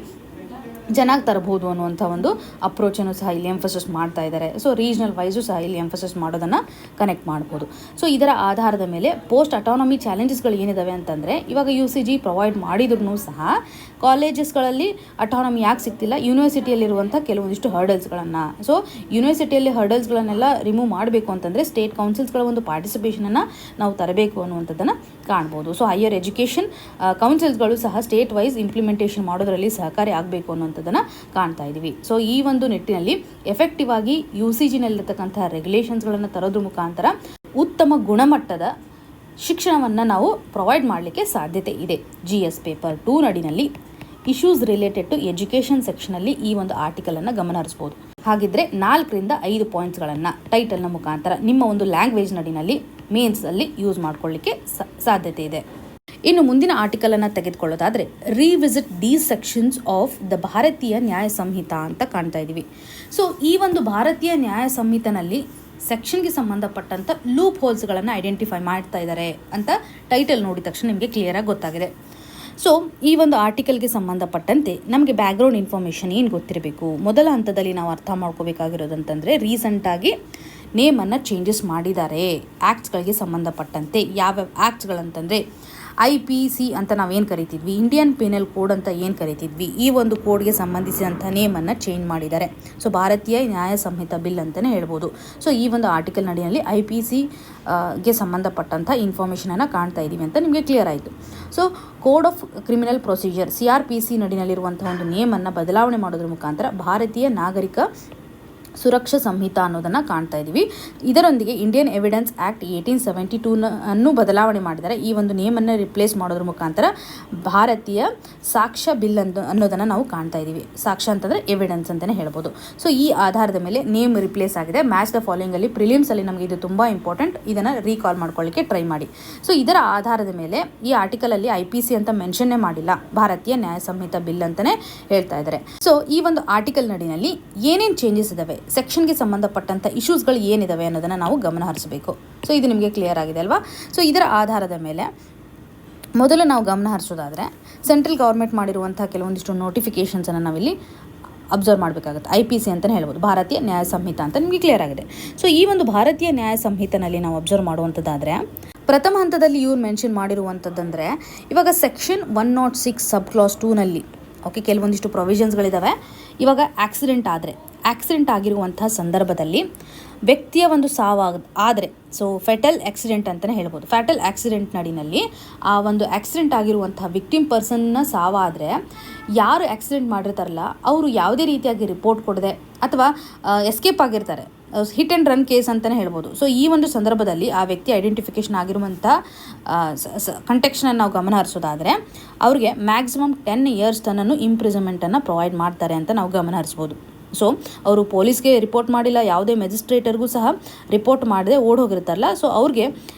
ಚೆನ್ನಾಗಿ ತರಬಹುದು ಅನ್ನುವಂಥ ಒಂದು ಅಪ್ರೋಚನ್ನು ಸಹ ಇಲ್ಲಿ ಎಂಫಸಿಸ್ ಮಾಡ್ತಾ ಇದ್ದಾರೆ. ಸೊ ರೀಜ್ನಲ್ ವೈಸು ಸಹ ಇಲ್ಲಿ ಎಂಫಸಿಸ್ ಮಾಡೋದನ್ನು ಕನೆಕ್ಟ್ ಮಾಡ್ಬೋದು. ಸೊ ಇದರ ಆಧಾರದ ಮೇಲೆ ಪೋಸ್ಟ್ ಅಟಾನಮಿ ಚಾಲೆಂಜಸ್ಗಳು ಏನಿದಾವೆ ಅಂತಂದರೆ, ಇವಾಗ UCG ಪ್ರೊವೈಡ್ ಮಾಡಿದ್ರೂ ಸಹ ಕಾಲೇಜಸ್ಗಳಲ್ಲಿ ಅಟಾನಮಿ ಯಾಕೆ ಸಿಗ್ತಿಲ್ಲ, ಯೂನಿವರ್ಸಿಟಿಯಲ್ಲಿರುವಂಥ ಕೆಲವೊಂದಿಷ್ಟು ಹರ್ಡಲ್ಸ್ಗಳನ್ನು. ಸೊ ಯೂನಿವರ್ಸಿಟಿಯಲ್ಲಿ ಹರ್ಡಲ್ಸ್ಗಳನ್ನೆಲ್ಲ ರಿಮೂವ್ ಮಾಡಬೇಕು ಅಂತಂದರೆ ಸ್ಟೇಟ್ ಕೌನ್ಸಿಲ್ಸ್ಗಳ ಒಂದು ಪಾರ್ಟಿಸಿಪೇಷನನ್ನು ನಾವು ತರಬೇಕು ಅನ್ನುವಂಥದ್ದನ್ನು ಕಾಣ್ಬೋದು. ಸೊ ಹೈಯರ್ ಎಜುಕೇಷನ್ ಕೌನ್ಸಿಲ್ಸ್ಗಳು ಸಹ ಸ್ಟೇಟ್ ವೈಸ್ ಇಂಪ್ಲಿಮೆಂಟೇಷನ್ ಮಾಡೋದರಲ್ಲಿ ಸಹಕಾರಿ ಆಗಬೇಕು ಅನ್ನುವಂಥದ್ದನ್ನು ಕಾಣ್ತಾ ಇದ್ದೀವಿ. ಸೊ ಈ ಒಂದು ನಿಟ್ಟಿನಲ್ಲಿ ಎಫೆಕ್ಟಿವ್ ಆಗಿ UCGನಲ್ಲಿರ್ತಕ್ಕಂಥ ರೆಗ್ಯುಲೇಷನ್ಸ್ಗಳನ್ನು ತರೋದ್ರ ಮುಖಾಂತರ ಉತ್ತಮ ಗುಣಮಟ್ಟದ ಶಿಕ್ಷಣವನ್ನು ನಾವು ಪ್ರೊವೈಡ್ ಮಾಡಲಿಕ್ಕೆ ಸಾಧ್ಯತೆ ಇದೆ. GS ಪೇಪರ್ 2 ನಡಿನಲ್ಲಿ ಇಶ್ಯೂಸ್ ರಿಲೇಟೆಡ್ ಟು ಎಜುಕೇಷನ್ ಸೆಕ್ಷನಲ್ಲಿ ಈ ಒಂದು ಆರ್ಟಿಕಲನ್ನು ಗಮನ ಹರಿಸ್ಬೋದು. ಹಾಗಿದ್ರೆ 4ರಿಂದ 5 ಪಾಯಿಂಟ್ಸ್ಗಳನ್ನು ಟೈಟಲ್ನ ಮುಖಾಂತರ ನಿಮ್ಮ ಒಂದು ಲ್ಯಾಂಗ್ವೇಜ್ ನಡಿನಲ್ಲಿ ಮೇನ್ಸಲ್ಲಿ ಯೂಸ್ ಮಾಡ್ಕೊಳ್ಳಿಕ್ಕೆ ಸಾಧ್ಯತೆ ಇದೆ. ಇನ್ನು ಮುಂದಿನ ಆರ್ಟಿಕಲನ್ನು ತೆಗೆದುಕೊಳ್ಳೋದಾದರೆ revisit these sections of the Bharatiya Nyaya ಸಂಹಿತ ಅಂತ ಕಾಣ್ತಾ ಇದ್ದೀವಿ. ಸೊ ಈ ಒಂದು ಭಾರತೀಯ ನ್ಯಾಯ ಸಂಹಿತನಲ್ಲಿ ಸೆಕ್ಷನ್ಗೆ ಸಂಬಂಧಪಟ್ಟಂಥ ಲೂಪ್ ಹೋಲ್ಸ್ಗಳನ್ನು ಐಡೆಂಟಿಫೈ ಮಾಡ್ತಾ ಇದ್ದಾರೆ ಅಂತ ಟೈಟಲ್ ನೋಡಿದ ತಕ್ಷಣ ನಿಮಗೆ ಕ್ಲಿಯರಾಗಿ ಗೊತ್ತಾಗಿದೆ. ಸೊ ಈ ಒಂದು ಆರ್ಟಿಕಲ್ಗೆ ಸಂಬಂಧಪಟ್ಟಂತೆ ನಮಗೆ ಬ್ಯಾಕ್ಗ್ರೌಂಡ್ ಇನ್ಫಾರ್ಮೇಷನ್ ಏನು ಗೊತ್ತಿರಬೇಕು. ಮೊದಲ ಹಂತದಲ್ಲಿ ನಾವು ಅರ್ಥ ಮಾಡ್ಕೋಬೇಕಾಗಿರೋದಂತಂದರೆ ರೀಸೆಂಟಾಗಿ ನೇಮನ್ನು ಚೇಂಜಸ್ ಮಾಡಿದ್ದಾರೆ ಆ್ಯಕ್ಟ್ಸ್ಗಳಿಗೆ ಸಂಬಂಧಪಟ್ಟಂತೆ. ಯಾವ್ಯಾವ ಆ್ಯಕ್ಟ್ಸ್ಗಳಂತಂದರೆ IPC ಅಂತ ನಾವೇನು ಕರಿತಿದ್ವಿ, ಇಂಡಿಯನ್ ಪೀನಲ್ ಕೋಡ್ ಅಂತ ಏನು ಕರಿತಿದ್ವಿ, ಈ ಒಂದು ಕೋಡ್ಗೆ ಸಂಬಂಧಿಸಿದಂಥ ನೇಮನ್ನು ಚೇಂಜ್ ಮಾಡಿದ್ದಾರೆ. ಸೊ ಭಾರತೀಯ ನ್ಯಾಯ ಸಂಹಿತಾ ಬಿಲ್ ಅಂತಲೇ ಹೇಳ್ಬೋದು. ಸೊ ಈ ಒಂದು ಆರ್ಟಿಕಲ್ ನಡಿನಲ್ಲಿ IPC ಗೆ ಸಂಬಂಧಪಟ್ಟಂಥ ಇನ್ಫಾರ್ಮೇಷನನ್ನು ಕಾಣ್ತಾ ಇದ್ದೀವಿ ಅಂತ ನಿಮಗೆ ಕ್ಲಿಯರ್ ಆಯಿತು. So code of criminal procedure CRPC ನಡಿನಲ್ಲಿರುವಂಥ ಒಂದು ನೇಮನ್ನು ಬದಲಾವಣೆ ಮಾಡೋದ್ರ ಮುಖಾಂತರ ಭಾರತೀಯ ನಾಗರಿಕ ಸುರಕ್ಷಾ ಸಂಹಿತಾ ಅನ್ನೋದನ್ನು ಕಾಣ್ತಾ ಇದ್ದೀವಿ. ಇದರೊಂದಿಗೆ ಇಂಡಿಯನ್ ಎವಿಡೆನ್ಸ್ ಆ್ಯಕ್ಟ್ 1872 ಅನ್ನು ಬದಲಾವಣೆ ಮಾಡಿದರೆ ಈ ಒಂದು ನೇಮನ್ನು ರಿಪ್ಲೇಸ್ ಮಾಡೋದ್ರ ಮುಖಾಂತರ ಭಾರತೀಯ ಸಾಕ್ಷ್ಯ ಬಿಲ್ ಅನ್ನೋದನ್ನು ನಾವು ಕಾಣ್ತಾ ಇದ್ದೀವಿ. ಸಾಕ್ಷ್ಯ ಅಂತಂದರೆ ಎವಿಡೆನ್ಸ್ ಅಂತಲೇ ಹೇಳ್ಬೋದು. ಸೊ ಈ ಆಧಾರದ ಮೇಲೆ ನೇಮ್ ರಿಪ್ಲೇಸ್ ಆಗಿದೆ. ಮ್ಯಾಚ್ ದ ಫಾಲೋಯಿಂಗಲ್ಲಿ ಪ್ರಿಲಿಮ್ಸಲ್ಲಿ ನಮಗೆ ಇದು ತುಂಬ ಇಂಪಾರ್ಟೆಂಟ್, ಇದನ್ನು ರೀಕಾಲ್ ಮಾಡ್ಕೊಳ್ಳಿಕ್ಕೆ ಟ್ರೈ ಮಾಡಿ. ಸೊ ಇದರ ಆಧಾರದ ಮೇಲೆ ಈ ಆರ್ಟಿಕಲಲ್ಲಿ IPC ಅಂತ ಮೆನ್ಷನ್ನೇ ಮಾಡಿಲ್ಲ, ಭಾರತೀಯ ನ್ಯಾಯ ಸಂಹಿತಾ ಬಿಲ್ ಅಂತಲೇ ಹೇಳ್ತಾ ಇದ್ದಾರೆ. ಸೊ ಈ ಒಂದು ಆರ್ಟಿಕಲ್ ನಡಿನಲ್ಲಿ ಏನೇನು ಚೇಂಜಸ್ ಇದಾವೆ, ಸೆಕ್ಷನ್ಗೆ ಸಂಬಂಧಪಟ್ಟಂಥ ಇಶ್ಯೂಸ್ಗಳು ಏನಿದಾವೆ ಅನ್ನೋದನ್ನು ನಾವು ಗಮನ ಹರಿಸಬೇಕು. ಸೊ ಇದು ನಿಮಗೆ ಕ್ಲಿಯರ್ ಆಗಿದೆ ಅಲ್ವಾ? ಸೊ ಇದರ ಆಧಾರದ ಮೇಲೆ ಮೊದಲು ನಾವು ಗಮನ ಹರಿಸೋದಾದರೆ ಸೆಂಟ್ರಲ್ ಗೌರ್ಮೆಂಟ್ ಮಾಡಿರುವಂಥ ಕೆಲವೊಂದಿಷ್ಟು ನೋಟಿಫಿಕೇಷನ್ಸನ್ನು ನಾವಿಲ್ಲಿ ಅಬ್ಸರ್ವ್ ಮಾಡಬೇಕಾಗುತ್ತೆ. IPC ಅಂತಲೇ ಹೇಳ್ಬೋದು, ಭಾರತೀಯ ನ್ಯಾಯ ಸಂಹಿತಾ ಅಂತ ನಿಮಗೆ ಕ್ಲಿಯರ್ ಆಗಿದೆ. ಸೊ ಈ ಒಂದು ಭಾರತೀಯ ನ್ಯಾಯ ಸಂಹಿತೆನಲ್ಲಿ ನಾವು ಅಬ್ಸರ್ವ್ ಮಾಡುವಂಥದ್ದಾದರೆ ಪ್ರಥಮ ಹಂತದಲ್ಲಿ ಇವ್ರು ಮೆನ್ಷನ್ ಮಾಡಿರುವಂಥದ್ದಂದರೆ ಇವಾಗ ಸೆಕ್ಷನ್ 106 ಸಬ್ ಕ್ಲಾಸ್ 2ನಲ್ಲಿ ಕೆಲವೊಂದಿಷ್ಟು ಪ್ರೊವಿಷನ್ಸ್ಗಳಿದ್ದಾವೆ. ಇವಾಗ ಆಕ್ಸಿಡೆಂಟ್ ಆಗಿರುವಂಥ ಸಂದರ್ಭದಲ್ಲಿ ವ್ಯಕ್ತಿಯ ಒಂದು ಆದರೆ ಸೊ ಫೆಟಲ್ ಆಕ್ಸಿಡೆಂಟ್ ಅಂತಲೇ ಹೇಳ್ಬೋದು. ಫ್ಯಾಟಲ್ ಆಕ್ಸಿಡೆಂಟ್ ನಡಿನಲ್ಲಿ ಆ ಒಂದು ಆಕ್ಸಿಡೆಂಟ್ ಆಗಿರುವಂಥ ವಿಕ್ಟಿಮ್ ಪರ್ಸನ್ನ ಸಾವಾದರೆ ಯಾರು ಆಕ್ಸಿಡೆಂಟ್ ಮಾಡಿರ್ತಾರಲ್ಲ ಅವರು ಯಾವುದೇ ರೀತಿಯಾಗಿ ರಿಪೋರ್ಟ್ ಕೊಡದೆ ಅಥವಾ ಎಸ್ಕೇಪ್ ಆಗಿರ್ತಾರೆ, ಹಿಟ್ ಆ್ಯಂಡ್ ರನ್ ಕೇಸ್ ಅಂತಲೇ ಹೇಳ್ಬೋದು. ಸೊ ಈ ಒಂದು ಸಂದರ್ಭದಲ್ಲಿ ಆ ವ್ಯಕ್ತಿ ಐಡೆಂಟಿಫಿಕೇಷನ್ ಆಗಿರುವಂಥ ಕಂಟೆಕ್ಸ್ಟನ್ನು ನಾವು ಗಮನ ಹರಿಸೋದಾದರೆ ಅವ್ರಿಗೆ ಮ್ಯಾಕ್ಸಿಮಮ್ 10 years ತನಕ ಇಂಪ್ರಿಸನ್ಮೆಂಟನ್ನು ಪ್ರೊವೈಡ್ ಮಾಡ್ತಾರೆ ಅಂತ ನಾವು ಗಮನ ಹರಿಸ್ಬೋದು. ಸೊ ಅವರು ಪೊಲೀಸ್ಗೆ ರಿಪೋರ್ಟ್ ಮಾಡಿಲ್ಲ, ಯಾವುದೇ ಮೆಜಿಸ್ಟ್ರೇಟರ್ಗೂ ಸಹ ರಿಪೋರ್ಟ್ ಮಾಡದೆ ಓಡೋಗಿರ್ತಾರಲ್ಲ, ಸೊ ಅವ್ರಿಗೆ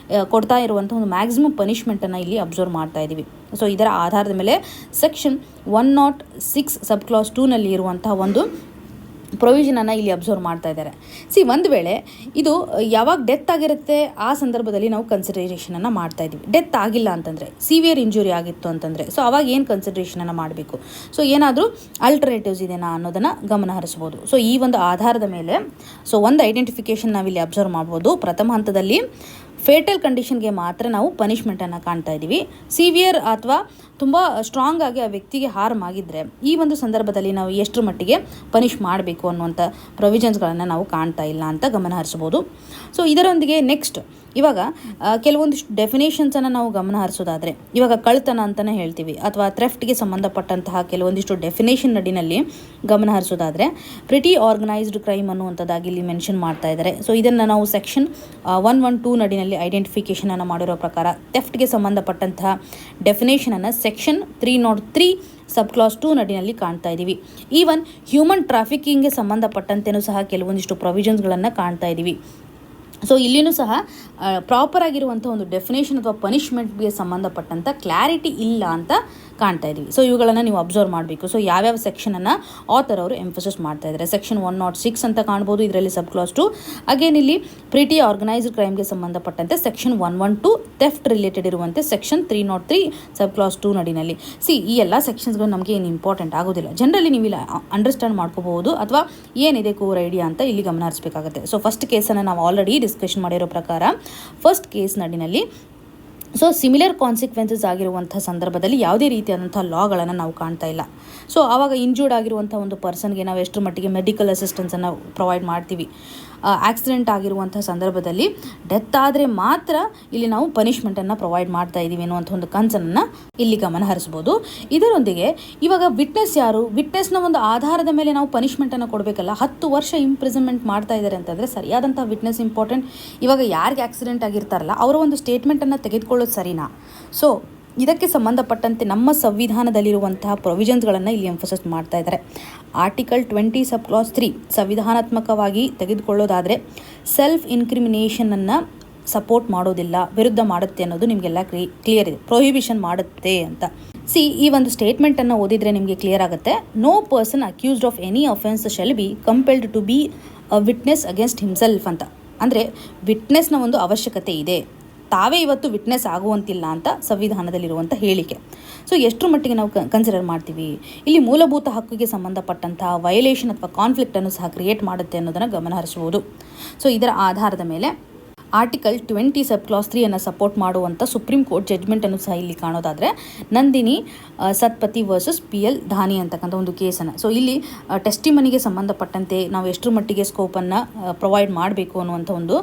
ಕೊಡ್ತಾ ಇರುವಂಥ ಒಂದು ಮ್ಯಾಕ್ಸಿಮಮ್ ಪನಿಷ್ಮೆಂಟನ್ನು ಇಲ್ಲಿ ಅಬ್ಸರ್ವ್ ಮಾಡ್ತಾ ಇದ್ದೀವಿ. ಸೊ ಇದರ ಆಧಾರದ ಮೇಲೆ ಸೆಕ್ಷನ್ 106 ಸಬ್ ಕ್ಲಾಸ್ 2ನಲ್ಲಿ ಇರುವಂಥ ಒಂದು ಪ್ರೊವಿಷನನ್ನು ಇಲ್ಲಿ ಅಬ್ಸರ್ವ್ ಮಾಡ್ತಾ ಇದ್ದಾರೆ. ಒಂದು ವೇಳೆ ಇದು ಯಾವಾಗ ಡೆತ್ ಆಗಿರುತ್ತೆ ಆ ಸಂದರ್ಭದಲ್ಲಿ ನಾವು ಕನ್ಸಿಡರೇಷನನ್ನು ಮಾಡ್ತಾ ಇದ್ದೀವಿ. ಡೆತ್ ಆಗಿಲ್ಲ ಅಂತಂದರೆ, ಸಿವಿಯರ್ ಇಂಜುರಿ ಆಗಿತ್ತು ಅಂತಂದರೆ, ಸೊ ಅವಾಗ ಏನು ಕನ್ಸಿಡರೇಷನನ್ನು ಮಾಡಬೇಕು, ಸೊ ಏನಾದರೂ ಆಲ್ಟರ್ನೇಟಿವ್ಸ್ ಇದೆನಾ ಅನ್ನೋದನ್ನು ಗಮನ ಹರಿಸ್ಬೋದು. ಸೊ ಈ ಒಂದು ಆಧಾರದ ಮೇಲೆ ಒಂದು ಐಡೆಂಟಿಫಿಕೇಷನ್ ನಾವಿಲ್ಲಿ ಅಬ್ಸರ್ವ್ ಮಾಡ್ಬೋದು. ಪ್ರಥಮ ಹಂತದಲ್ಲಿ ಫೇಟಲ್ ಕಂಡೀಷನ್ಗೆ ಮಾತ್ರ ನಾವು ಪನಿಷ್ಮೆಂಟನ್ನು ಕಾಣ್ತಾ ಇದ್ದೀವಿ. ಸಿವಿಯರ್ ಅಥವಾ ತುಂಬ ಸ್ಟ್ರಾಂಗ್ ಆಗಿ ಆ ವ್ಯಕ್ತಿಗೆ ಹಾರ್ಮ್ ಆಗಿದ್ದರೆ ಈ ಒಂದು ಸಂದರ್ಭದಲ್ಲಿ ನಾವು ಎಷ್ಟರ ಮಟ್ಟಿಗೆ ಪನಿಷ್ ಮಾಡಬೇಕು ಅನ್ನುವಂಥ ಪ್ರೊವಿಷನ್ಸ್ಗಳನ್ನು ನಾವು ಕಾಣ್ತಾ ಇಲ್ಲ ಅಂತ ಗಮನ ಹರಿಸ್ಬೋದು. ಸೊ ಇದರೊಂದಿಗೆ ನೆಕ್ಸ್ಟ್ ಇವಾಗ ಕೆಲವೊಂದಿಷ್ಟು ಡೆಫಿನೇಷನ್ಸನ್ನು ನಾವು ಗಮನ ಹರಿಸೋದಾದರೆ ಇವಾಗ ಕಳ್ತನ ಅಂತಲೇ ಹೇಳ್ತೀವಿ ಅಥವಾ ಥ್ರೆಫ್ಟ್ಗೆ ಸಂಬಂಧಪಟ್ಟಂತಹ ಕೆಲವೊಂದಿಷ್ಟು ಡೆಫಿನೇಷನ್ ನಡಿನಲ್ಲಿ ಗಮನ ಹರಿಸೋದಾದರೆ ಪ್ರಿಟಿ ಆರ್ಗನೈಸ್ಡ್ ಕ್ರೈಮ್ ಅನ್ನುವಂಥದ್ದಾಗಿ ಇಲ್ಲಿ ಮೆನ್ಷನ್ ಮಾಡ್ತಾ ಇದ್ದಾರೆ. ಸೊ ಇದನ್ನು ನಾವು ಸೆಕ್ಷನ್ 112 ನಡಿನಲ್ಲಿ ಐಡೆಂಟಿಫಿಕೇಷನನ್ನು ಮಾಡಿರೋ ಪ್ರಕಾರ ಥೆಫ್ಟ್ಗೆ ಸಂಬಂಧಪಟ್ಟಂತಹ ಡೆಫಿನೇಷನನ್ನು ಸೆಕ್ಷನ್ 303 ಸಬ್ ಕ್ಲಾಸ್ 2 ನಡಿನಲ್ಲಿ ಕಾಣ್ತಾ ಇದ್ದೀವಿ. ಈವನ್ ಹ್ಯೂಮನ್ ಟ್ರಾಫಿಕಿಂಗ್ಗೆ ಸಂಬಂಧಪಟ್ಟಂತೆಯೂ ಸಹ ಕೆಲವೊಂದಿಷ್ಟು ಪ್ರೊವಿಷನ್ಸ್ಗಳನ್ನು ಕಾಣ್ತಾ ಇದ್ದೀವಿ. ಸೊ ಇಲ್ಲಿಯೂ ಸಹ ಪ್ರಾಪರ್ ಆಗಿರುವಂಥ ಒಂದು ಡೆಫಿನೇಷನ್ ಅಥವಾ ಪನಿಷ್ಮೆಂಟ್ಗೆ ಸಂಬಂಧಪಟ್ಟಂಥ ಕ್ಲಾರಿಟಿ ಇಲ್ಲ ಅಂತ ಕಾಣ್ತಾ ಇದ್ದೀವಿ. ಸೊ ಇವುಗಳನ್ನು ನೀವು ಅಬ್ಸರ್ವ್ ಮಾಡಬೇಕು. ಸೊ ಯಾವ್ಯಾವ ಸೆಕ್ಷನನ್ನು ಆಥರ್ ಅವರು ಎಂಫಸಿಸ್ ಮಾಡ್ತಾ ಇದ್ದಾರೆ, ಸೆಕ್ಷನ್ 106 ಅಂತ ಕಾಣ್ಬೋದು ಇದರಲ್ಲಿ ಸಬ್ ಕ್ಲಾಸ್ 2. ಅಗೇನ್ ಇಲ್ಲಿ ಪ್ರಿಟಿ ಆರ್ಗನೈಸ್ಡ್ ಕ್ರೈಮ್ಗೆ ಸಂಬಂಧಪಟ್ಟಂತೆ ಸೆಕ್ಷನ್ 112, ಥೆಫ್ಟ್ ರಿಲೇಟೆಡ್ ಇರುವಂತೆ ಸೆಕ್ಷನ್ 303 ಸಬ್ ಕ್ಲಾಸ್ 2 ನಡಿನಲ್ಲಿ. ಈ ಎಲ್ಲ ಸೆಕ್ಷನ್ಸ್ಗಳು ನಮಗೆ ಏನು ಇಂಪಾರ್ಟೆಂಟ್ ಆಗೋದಿಲ್ಲ, ಜನರಲಿ ನೀವು ಇಲ್ಲಿ ಅಂಡರ್ಸ್ಟ್ಯಾಂಡ್ ಮಾಡ್ಕೋಬಹುದು ಅಥವಾ ಏನಿದೆ ಕೋರ್ ಐಡಿಯಾ ಅಂತ ಇಲ್ಲಿ ಗಮನ ಹರಿಸಬೇಕಾಗುತ್ತೆ. ಸೊ ಫಸ್ಟ್ ಕೇಸನ್ನು ನಾವು ಆಲ್ರೆಡಿ ಡಿಸ್ಕಷನ್ ಮಾಡಿರೋ ಪ್ರಕಾರ ಫಸ್ಟ್ ಕೇಸ್ ನಡಿನಲ್ಲಿ ಸಿಮಿಲರ್ ಕಾನ್ಸಿಕ್ವೆನ್ಸಸ್ ಆಗಿರುವಂಥ ಸಂದರ್ಭದಲ್ಲಿ ಯಾವುದೇ ರೀತಿಯಾದಂಥ ಲಾಗಳನ್ನು ನಾವು ಕಾಣ್ತಾ ಇಲ್ಲ. ಸೊ ಆವಾಗ ಇಂಜೂರ್ಡ್ ಆಗಿರುವಂಥ ಒಂದು ಪರ್ಸನ್ಗೆ ನಾವು ಎಷ್ಟರ ಮಟ್ಟಿಗೆ ಮೆಡಿಕಲ್ ಅಸಿಸ್ಟೆನ್ಸನ್ನು ಪ್ರೊವೈಡ್ ಮಾಡ್ತೀವಿ. ಆಕ್ಸಿಡೆಂಟ್ ಆಗಿರುವಂಥ ಸಂದರ್ಭದಲ್ಲಿ ಡೆತ್ ಆದರೆ ಮಾತ್ರ ಇಲ್ಲಿ ನಾವು ಪನಿಷ್ಮೆಂಟನ್ನು ಪ್ರೊವೈಡ್ ಮಾಡ್ತಾ ಇದ್ದೀವಿ ಅನ್ನುವಂಥ ಒಂದು ಕನ್ಸರ್ನನ್ನು ಇಲ್ಲಿ ಗಮನ ಹರಿಸ್ಬೋದು. ಇದರೊಂದಿಗೆ ಇವಾಗ ವಿಟ್ನೆಸ್ ಯಾರು, ವಿಟ್ನೆಸ್ನ ಒಂದು ಆಧಾರದ ಮೇಲೆ ನಾವು ಪನಿಷ್ಮೆಂಟನ್ನು ಕೊಡಬೇಕಲ್ಲ. 10 ವರ್ಷ ಇಂಪ್ರಿಸನ್ಮೆಂಟ್ ಮಾಡ್ತಾ ಇದ್ದಾರೆ ಅಂತಂದರೆ ಸರಿಯಾದಂಥ ವಿಟ್ನೆಸ್ ಇಂಪಾರ್ಟೆಂಟ್. ಇವಾಗ ಯಾರಿಗೆ ಆಕ್ಸಿಡೆಂಟ್ ಆಗಿರ್ತಾರಲ್ಲ ಅವರ ಒಂದು ಸ್ಟೇಟ್ಮೆಂಟನ್ನು ತೆಗೆದುಕೊಳ್ಳೋದು ಸರಿನಾ? ಸೊ ಇದಕ್ಕೆ ಸಂಬಂಧಪಟ್ಟಂತೆ ನಮ್ಮ ಸಂವಿಧಾನದಲ್ಲಿರುವಂತಹ ಪ್ರೊವಿಷನ್ಸ್ಗಳನ್ನು ಇಲ್ಲಿ ಎಂಫಸಿಸ್ ಮಾಡ್ತಾ ಇದ್ದಾರೆ. ಆರ್ಟಿಕಲ್ 20 ಸಬ್ ಕ್ಲಾಸ್ 3 ಸಂವಿಧಾನಾತ್ಮಕವಾಗಿ ತೆಗೆದುಕೊಳ್ಳೋದಾದರೆ ಸೆಲ್ಫ್ ಇನ್ಕ್ರಿಮಿನೇಷನನ್ನು ಸಪೋರ್ಟ್ ಮಾಡೋದಿಲ್ಲ, ವಿರುದ್ಧ ಮಾಡುತ್ತೆ ಅನ್ನೋದು ನಿಮಗೆಲ್ಲ ಕ್ಲಿಯರ್ ಇದೆ, ಪ್ರೊಹಿಬಿಷನ್ ಮಾಡುತ್ತೆ ಅಂತ. ಈ ಒಂದು ಸ್ಟೇಟ್ಮೆಂಟನ್ನು ಓದಿದರೆ ನಿಮಗೆ ಕ್ಲಿಯರ್ ಆಗುತ್ತೆ. No person accused of any offence shall be compelled to be a witness against himself ಅಂತ. ಅಂದರೆ ವಿಟ್ನೆಸ್ನ ಒಂದು ಅವಶ್ಯಕತೆ ಇದೆ, ತಾವೇ ಇವತ್ತು ವಿಟ್ನೆಸ್ ಆಗುವಂತಿಲ್ಲ ಅಂತ ಸಂವಿಧಾನದಲ್ಲಿರುವಂಥ ಹೇಳಿಕೆ. ಸೊ ಎಷ್ಟರ ಮಟ್ಟಿಗೆ ನಾವು ಕನ್ಸಿಡರ್ ಮಾಡ್ತೀವಿ, ಇಲ್ಲಿ ಮೂಲಭೂತ ಹಕ್ಕಿಗೆ ಸಂಬಂಧಪಟ್ಟಂತಹ ವಯಲೇಷನ್ ಅಥವಾ ಕಾನ್ಫ್ಲಿಕ್ಟನ್ನು ಸಹ ಕ್ರಿಯೇಟ್ ಮಾಡುತ್ತೆ ಅನ್ನೋದನ್ನು ಗಮನ ಹರಿಸ್ಬೋದು. ಸೊ ಇದರ ಆಧಾರದ ಮೇಲೆ ಆರ್ಟಿಕಲ್ 20 ಸಬ್ ಕ್ಲಾಸ್ 3 ಅನ್ನು ಸಪೋರ್ಟ್ ಮಾಡುವಂಥ ಸುಪ್ರೀಂ ಕೋರ್ಟ್ ಜಡ್ಜ್ಮೆಂಟನ್ನು ಸಹ ಇಲ್ಲಿ ಕಾಣೋದಾದರೆ ನಂದಿನಿ ಸತ್ಪತಿ ವರ್ಸಸ್ PL ಧಾನಿ ಅಂತಕ್ಕಂಥ ಒಂದು ಕೇಸನ್ನು. ಸೊ ಇಲ್ಲಿ ಟೆಸ್ಟಿಮನಿಗೆ ಸಂಬಂಧಪಟ್ಟಂತೆ ನಾವು ಎಷ್ಟರ ಮಟ್ಟಿಗೆ ಸ್ಕೋಪನ್ನು ಪ್ರೊವೈಡ್ ಮಾಡಬೇಕು ಅನ್ನುವಂಥ ಒಂದು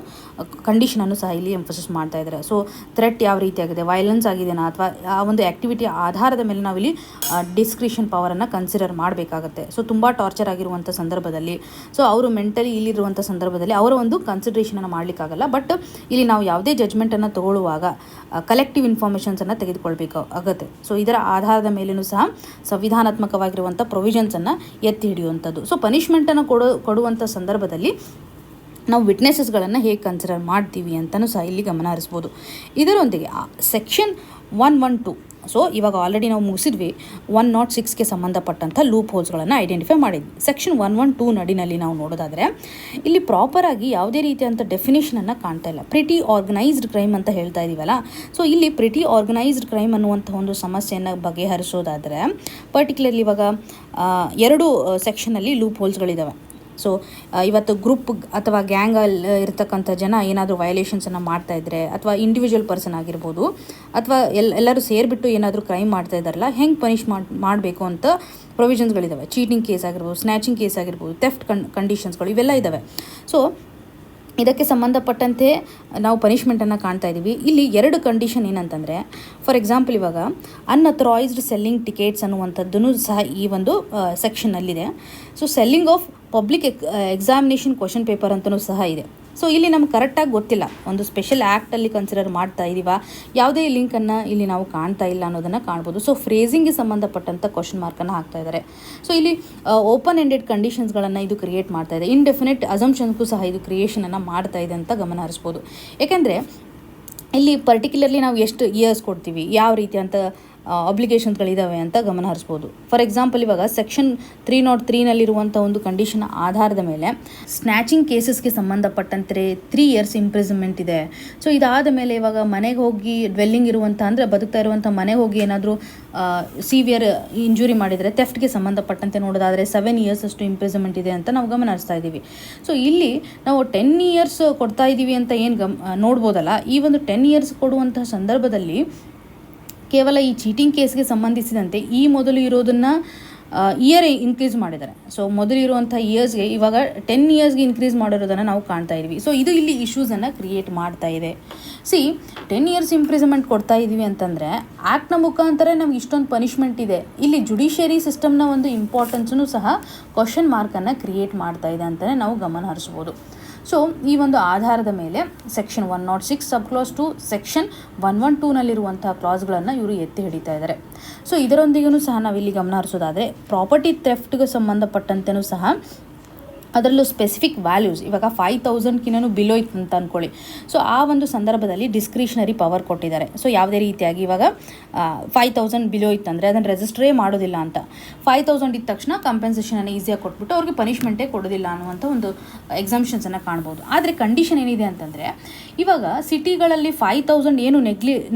ಕಂಡೀಷನನ್ನು ಸಹ ಇಲ್ಲಿ ಎಂಫಸಿಸ್ ಮಾಡ್ತಾ ಇದ್ದಾರೆ. ಸೊ ಥ್ರೆಟ್ ಯಾವ ರೀತಿಯಾಗಿದೆ, ವೈಲೆನ್ಸ್ ಆಗಿದೆನಾ, ಅಥವಾ ಆ ಒಂದು ಆ್ಯಕ್ಟಿವಿಟಿಯ ಆಧಾರದ ಮೇಲೆ ನಾವಿಲ್ಲಿ ಡಿಸ್ಕ್ರಿಷನ್ ಪವರನ್ನು ಕನ್ಸಿಡರ್ ಮಾಡಬೇಕಾಗತ್ತೆ. ಸೊ ತುಂಬ ಟಾರ್ಚರ್ ಆಗಿರುವಂಥ ಸಂದರ್ಭದಲ್ಲಿ, ಸೊ ಅವರು ಮೆಂಟಲಿ ಇಲ್ಲಿರುವಂಥ ಸಂದರ್ಭದಲ್ಲಿ ಅವರ ಒಂದು ಕನ್ಸಿಡ್ರೇಷನನ್ನು ಮಾಡಲಿಕ್ಕಾಗಲ್ಲ. ಬಟ್ ಇಲ್ಲಿ ನಾವು ಯಾವುದೇ ಜಡ್ಜ್ಮೆಂಟನ್ನು ತಗೊಳ್ಳುವಾಗ ಕಲೆಕ್ಟಿವ್ ಇನ್ಫಾರ್ಮೇಷನ್ಸನ್ನು ತೆಗೆದುಕೊಳ್ಬೇಕಾಗತ್ತೆ. ಸೊ ಇದರ ಆಧಾರದ ಮೇಲೂ ಸಹ ಸಂವಿಧಾನಾತ್ಮಕವಾಗಿರುವಂಥ ಪ್ರೊವಿಷನ್ಸನ್ನು ಎತ್ತಿ ಹಿಡಿಯುವಂಥದ್ದು. ಸೊ ಪನಿಷ್ಮೆಂಟನ್ನು ಕೊಡುವಂಥ ಸಂದರ್ಭದಲ್ಲಿ ನಾವು ವಿಟ್ನೆಸಸ್ಗಳನ್ನು ಹೇಗೆ ಕನ್ಸಿಡರ್ ಮಾಡ್ತೀವಿ ಅಂತಲೂ ಸಹ ಇಲ್ಲಿ ಗಮನ ಹರಿಸ್ಬೋದು. ಇದರೊಂದಿಗೆ ಸೆಕ್ಷನ್ 112, ಸೊ ಇವಾಗ ಆಲ್ರೆಡಿ ನಾವು ಮುಗಿಸಿದ್ವಿ 106ಗೆ ಸಂಬಂಧಪಟ್ಟಂಥ ಲೂಪ್ ಹೋಲ್ಸ್ಗಳನ್ನು ಐಡೆಂಟಿಫೈ ಮಾಡಿದ್ವಿ. ಸೆಕ್ಷನ್ 112 ನಡಿನಲ್ಲಿ ನಾವು ನೋಡೋದಾದರೆ ಇಲ್ಲಿ ಪ್ರಾಪರಾಗಿ ಯಾವುದೇ ರೀತಿಯಂಥ ಡೆಫಿನೇಷನನ್ನು ಕಾಣ್ತಾ ಇಲ್ಲ. ಪ್ರಿಟಿ ಆರ್ಗನೈಸ್ಡ್ ಕ್ರೈಮ್ ಅಂತ ಹೇಳ್ತಾ ಇದ್ದೀವಲ್ಲ, ಸೊ ಇಲ್ಲಿ ಪ್ರಿಟಿ ಆರ್ಗನೈಸ್ಡ್ ಕ್ರೈಮ್ ಅನ್ನುವಂಥ ಒಂದು ಸಮಸ್ಯೆಯನ್ನು ಬಗೆಹರಿಸೋದಾದರೆ ಪರ್ಟಿಕ್ಯುಲರ್ಲಿ ಇವಾಗ 2 ಸೆಕ್ಷನಲ್ಲಿ ಲೂಪ್ ಹೋಲ್ಸ್ಗಳಿದ್ದಾವೆ. ಸೊ ಇವತ್ತು ಗ್ರೂಪ್ ಅಥವಾ ಗ್ಯಾಂಗಲ್ಲಿ ಇರ್ತಕ್ಕಂಥ ಜನ ಏನಾದರೂ ವಯಲೇಷನ್ಸನ್ನು ಮಾಡ್ತಾಯಿದ್ರೆ, ಅಥವಾ ಇಂಡಿವಿಜುವಲ್ ಪರ್ಸನ್ ಆಗಿರ್ಬೋದು, ಅಥವಾ ಎಲ್ಲರೂ ಸೇರಿಬಿಟ್ಟು ಏನಾದರೂ ಕ್ರೈಮ್ ಮಾಡ್ತಾ ಇದ್ದಾರಲ್ಲ, ಹೆಂಗೆ ಪನಿಷ್ ಮಾಡಬೇಕು ಅಂತ ಪ್ರೊವಿಷನ್ಸ್ಗಳಿದ್ದಾವೆ. ಚೀಟಿಂಗ್ ಕೇಸ್ ಆಗಿರ್ಬೋದು, ಸ್ನ್ಯಾಚಿಂಗ್ ಕೇಸ್ ಆಗಿರ್ಬೋದು, ಥೆಫ್ಟ್ ಕಂಡೀಷನ್ಸ್ಗಳು ಇವೆಲ್ಲ ಇದ್ದಾವೆ. ಸೊ ಇದಕ್ಕೆ ಸಂಬಂಧಪಟ್ಟಂತೆ ನಾವು ಪನಿಷ್ಮೆಂಟನ್ನು ಕಾಣ್ತಾ ಇದ್ದೀವಿ. ಇಲ್ಲಿ 2 ಕಂಡೀಷನ್ ಏನಂತಂದರೆ, ಫಾರ್ ಎಕ್ಸಾಂಪಲ್ ಇವಾಗ ಅನ್ಅಥರೈಸ್ಡ್ ಸೆಲ್ಲಿಂಗ್ ಟಿಕೆಟ್ಸ್ ಅನ್ನುವಂಥದ್ದೂ ಸಹ ಈ ಒಂದು ಸೆಕ್ಷನ್ನಲ್ಲಿದೆ. So selling of public examination question paper ಅಂತಲೂ ಸಹ ಇದೆ. ಸೊ ಇಲ್ಲಿ ನಮ್ಗೆ ಕರೆಕ್ಟಾಗಿ ಗೊತ್ತಿಲ್ಲ, ಒಂದು ಸ್ಪೆಷಲ್ ಆ್ಯಕ್ಟಲ್ಲಿ ಕನ್ಸಿಡರ್ ಮಾಡ್ತಾ ಇದ್ದೀವಾ, ಯಾವುದೇ ಲಿಂಕನ್ನು ಇಲ್ಲಿ ನಾವು ಕಾಣ್ತಾ ಇಲ್ಲ ಅನ್ನೋದನ್ನು ಕಾಣ್ಬೋದು. ಸೊ ಫ್ರೇಸಿಂಗ್ಗೆ ಸಂಬಂಧಪಟ್ಟಂಥ ಕ್ವಶನ್ ಮಾರ್ಕನ್ನು ಹಾಕ್ತಾ ಇದ್ದಾರೆ. ಸೊ ಇಲ್ಲಿ ಓಪನ್ ಎಂಡೆಡ್ ಕಂಡೀಷನ್ಸ್ಗಳನ್ನು ಇದು ಕ್ರಿಯೇಟ್ ಮಾಡ್ತಾ ಇದೆ. ಇಂಡೆಫಿನೆಟ್ ಅಸಂಪ್ಷನ್ಸ್ಗೂ ಸಹ ಇದು ಕ್ರಿಯೇಷನನ್ನು ಮಾಡ್ತಾ ಇದೆ ಅಂತ ಗಮನ ಹರಿಸ್ಬೋದು. ಏಕೆಂದರೆ ಇಲ್ಲಿ ಪರ್ಟಿಕ್ಯುಲರ್ಲಿ ನಾವು ಎಷ್ಟು ಇಯರ್ಸ್ ಕೊಡ್ತೀವಿ, ಯಾವ ರೀತಿ ಅಂತ ಅಬ್ಲಿಗೇಷನ್ಸ್ಗಳಿದ್ದಾವೆ ಅಂತ ಗಮನ ಹರಿಸ್ಬೋದು. ಫಾರ್ ಎಕ್ಸಾಂಪಲ್ ಇವಾಗ ಸೆಕ್ಷನ್ 303ನಲ್ಲಿರುವಂಥ ಒಂದು ಕಂಡೀಷನ್ ಆಧಾರದ ಮೇಲೆ ಸ್ನ್ಯಾಚಿಂಗ್ ಕೇಸಸ್ಗೆ ಸಂಬಂಧಪಟ್ಟಂತೆ 3 years ಇಂಪ್ರಿಸನ್ಮೆಂಟ್ ಇದೆ. ಸೊ ಇದಾದ ಮೇಲೆ ಇವಾಗ ಮನೆಗೆ ಹೋಗಿ ಡ್ವೆಲ್ಲಿಂಗ್ ಇರುವಂಥ, ಅಂದರೆ ಬದುಕ್ತಾ ಇರುವಂಥ ಮನೆಗೆ ಹೋಗಿ ಏನಾದರೂ ಸಿವಿಯರ್ ಇಂಜುರಿ ಮಾಡಿದರೆ ಥೆಫ್ಟ್ಗೆ ಸಂಬಂಧಪಟ್ಟಂತೆ ನೋಡೋದಾದರೆ 7 years ಅಷ್ಟು ಇಂಪ್ರಿಸನ್ಮೆಂಟ್ ಇದೆ ಅಂತ ನಾವು ಗಮನ ಹರಿಸ್ತಾ ಇದ್ದೀವಿ. ಸೊ ಇಲ್ಲಿ ನಾವು 10 years ಕೊಡ್ತಾ ಇದ್ದೀವಿ ಅಂತ ಏನು ನೋಡ್ಬೋದಲ್ಲ, ಈ ಒಂದು 10 years ಕೊಡುವಂತಹ ಸಂದರ್ಭದಲ್ಲಿ ಕೇವಲ ಈ ಚೀಟಿಂಗ್ ಕೇಸ್ಗೆ ಸಂಬಂಧಿಸಿದಂತೆ ಈ ಮೊದಲು ಇರೋದನ್ನು ಇಯರ್ ಇನ್ಕ್ರೀಸ್ ಮಾಡಿದ್ದಾರೆ. ಸೊ ಮೊದಲು ಇರುವಂಥ ಇಯರ್ಸ್ಗೆ ಇವಾಗ 10 yearsಗೆ ಇನ್ಕ್ರೀಸ್ ಮಾಡಿರೋದನ್ನು ನಾವು ಕಾಣ್ತಾ ಇದ್ವಿ. ಸೊ ಇದು ಇಲ್ಲಿ ಇಶ್ಯೂಸನ್ನು ಕ್ರಿಯೇಟ್ ಮಾಡ್ತಾ ಇದೆ. 10 years ಇಂಪ್ರಿಸನ್ಮೆಂಟ್ ಕೊಡ್ತಾ ಇದ್ದೀವಿ ಅಂತಂದರೆ ಆ್ಯಕ್ಟ್ನ ಮುಖಾಂತರ ನಮ್ಗೆ ಇಷ್ಟೊಂದು ಪನಿಷ್ಮೆಂಟ್ ಇದೆ. ಇಲ್ಲಿ ಜುಡಿಷಿಯರಿ ಸಿಸ್ಟಮ್ನ ಒಂದು ಇಂಪಾರ್ಟೆನ್ಸನ್ನು ಸಹ ಕ್ವಶನ್ ಮಾರ್ಕನ್ನು ಕ್ರಿಯೇಟ್ ಮಾಡ್ತಾ ಇದೆ ಅಂತಲೇ ನಾವು ಗಮನ ಹರಿಸ್ಬೋದು. ಸೊ ಈ ಒಂದು ಆಧಾರದ ಮೇಲೆ ಸೆಕ್ಷನ್ 106 ಸಬ್ ಕ್ಲಾಸ್ 2, ಸೆಕ್ಷನ್ 112ನಲ್ಲಿರುವಂತಹ ಕ್ಲಾಸ್ಗಳನ್ನು ಇವರು ಎತ್ತಿ ಹಿಡಿತಾ ಇದ್ದಾರೆ. ಸೊ ಇದರೊಂದಿಗೂ ಸಹ ನಾವಿಲ್ಲಿ ಗಮನ ಹರಿಸೋದಾದರೆ ಪ್ರಾಪರ್ಟಿ ಥೆಫ್ಟ್ಗೆ ಸಂಬಂಧಪಟ್ಟಂತೆಯೂ ಸಹ ಅದರಲ್ಲೂ ಸ್ಪೆಸಿಫಿಕ್ ವ್ಯಾಲ್ಯೂಸ್ ಇವಾಗ 5,000ಕಿನ್ನೂ ಬಿಲೋ ಇತ್ತು ಅಂತ ಅಂದ್ಕೊಳ್ಳಿ. ಸೊ ಆ ಒಂದು ಸಂದರ್ಭದಲ್ಲಿ ಡಿಸ್ಕ್ರಿಷನರಿ ಪವರ್ ಕೊಟ್ಟಿದ್ದಾರೆ. ಸೊ ಯಾವುದೇ ರೀತಿಯಾಗಿ ಇವಾಗ 5,000 ಬಿಲೋ ಇತ್ತಂದರೆ ಅದನ್ನು ರಿಜಿಸ್ಟ್ರೇ ಮಾಡೋದಿಲ್ಲ ಅಂತ, 5,000 ಇದ್ದ ತಕ್ಷಣ ಕಂಪೆನ್ಸೇಷನನ್ನು ಈಸಿಯಾಗಿ ಕೊಟ್ಬಿಟ್ಟು ಅವ್ರಿಗೆ ಪನಿಷ್ಮೆಂಟೇ ಕೊಡೋದಿಲ್ಲ ಅನ್ನುವಂಥ ಒಂದು ಎಕ್ಸಾಮ್ಷನ್ಸನ್ನು ಕಾಣ್ಬೋದು. ಆದರೆ ಕಂಡೀಷನ್ ಏನಿದೆ ಅಂತಂದರೆ ಇವಾಗ ಸಿಟಿಗಳಲ್ಲಿ 5,000 ಏನು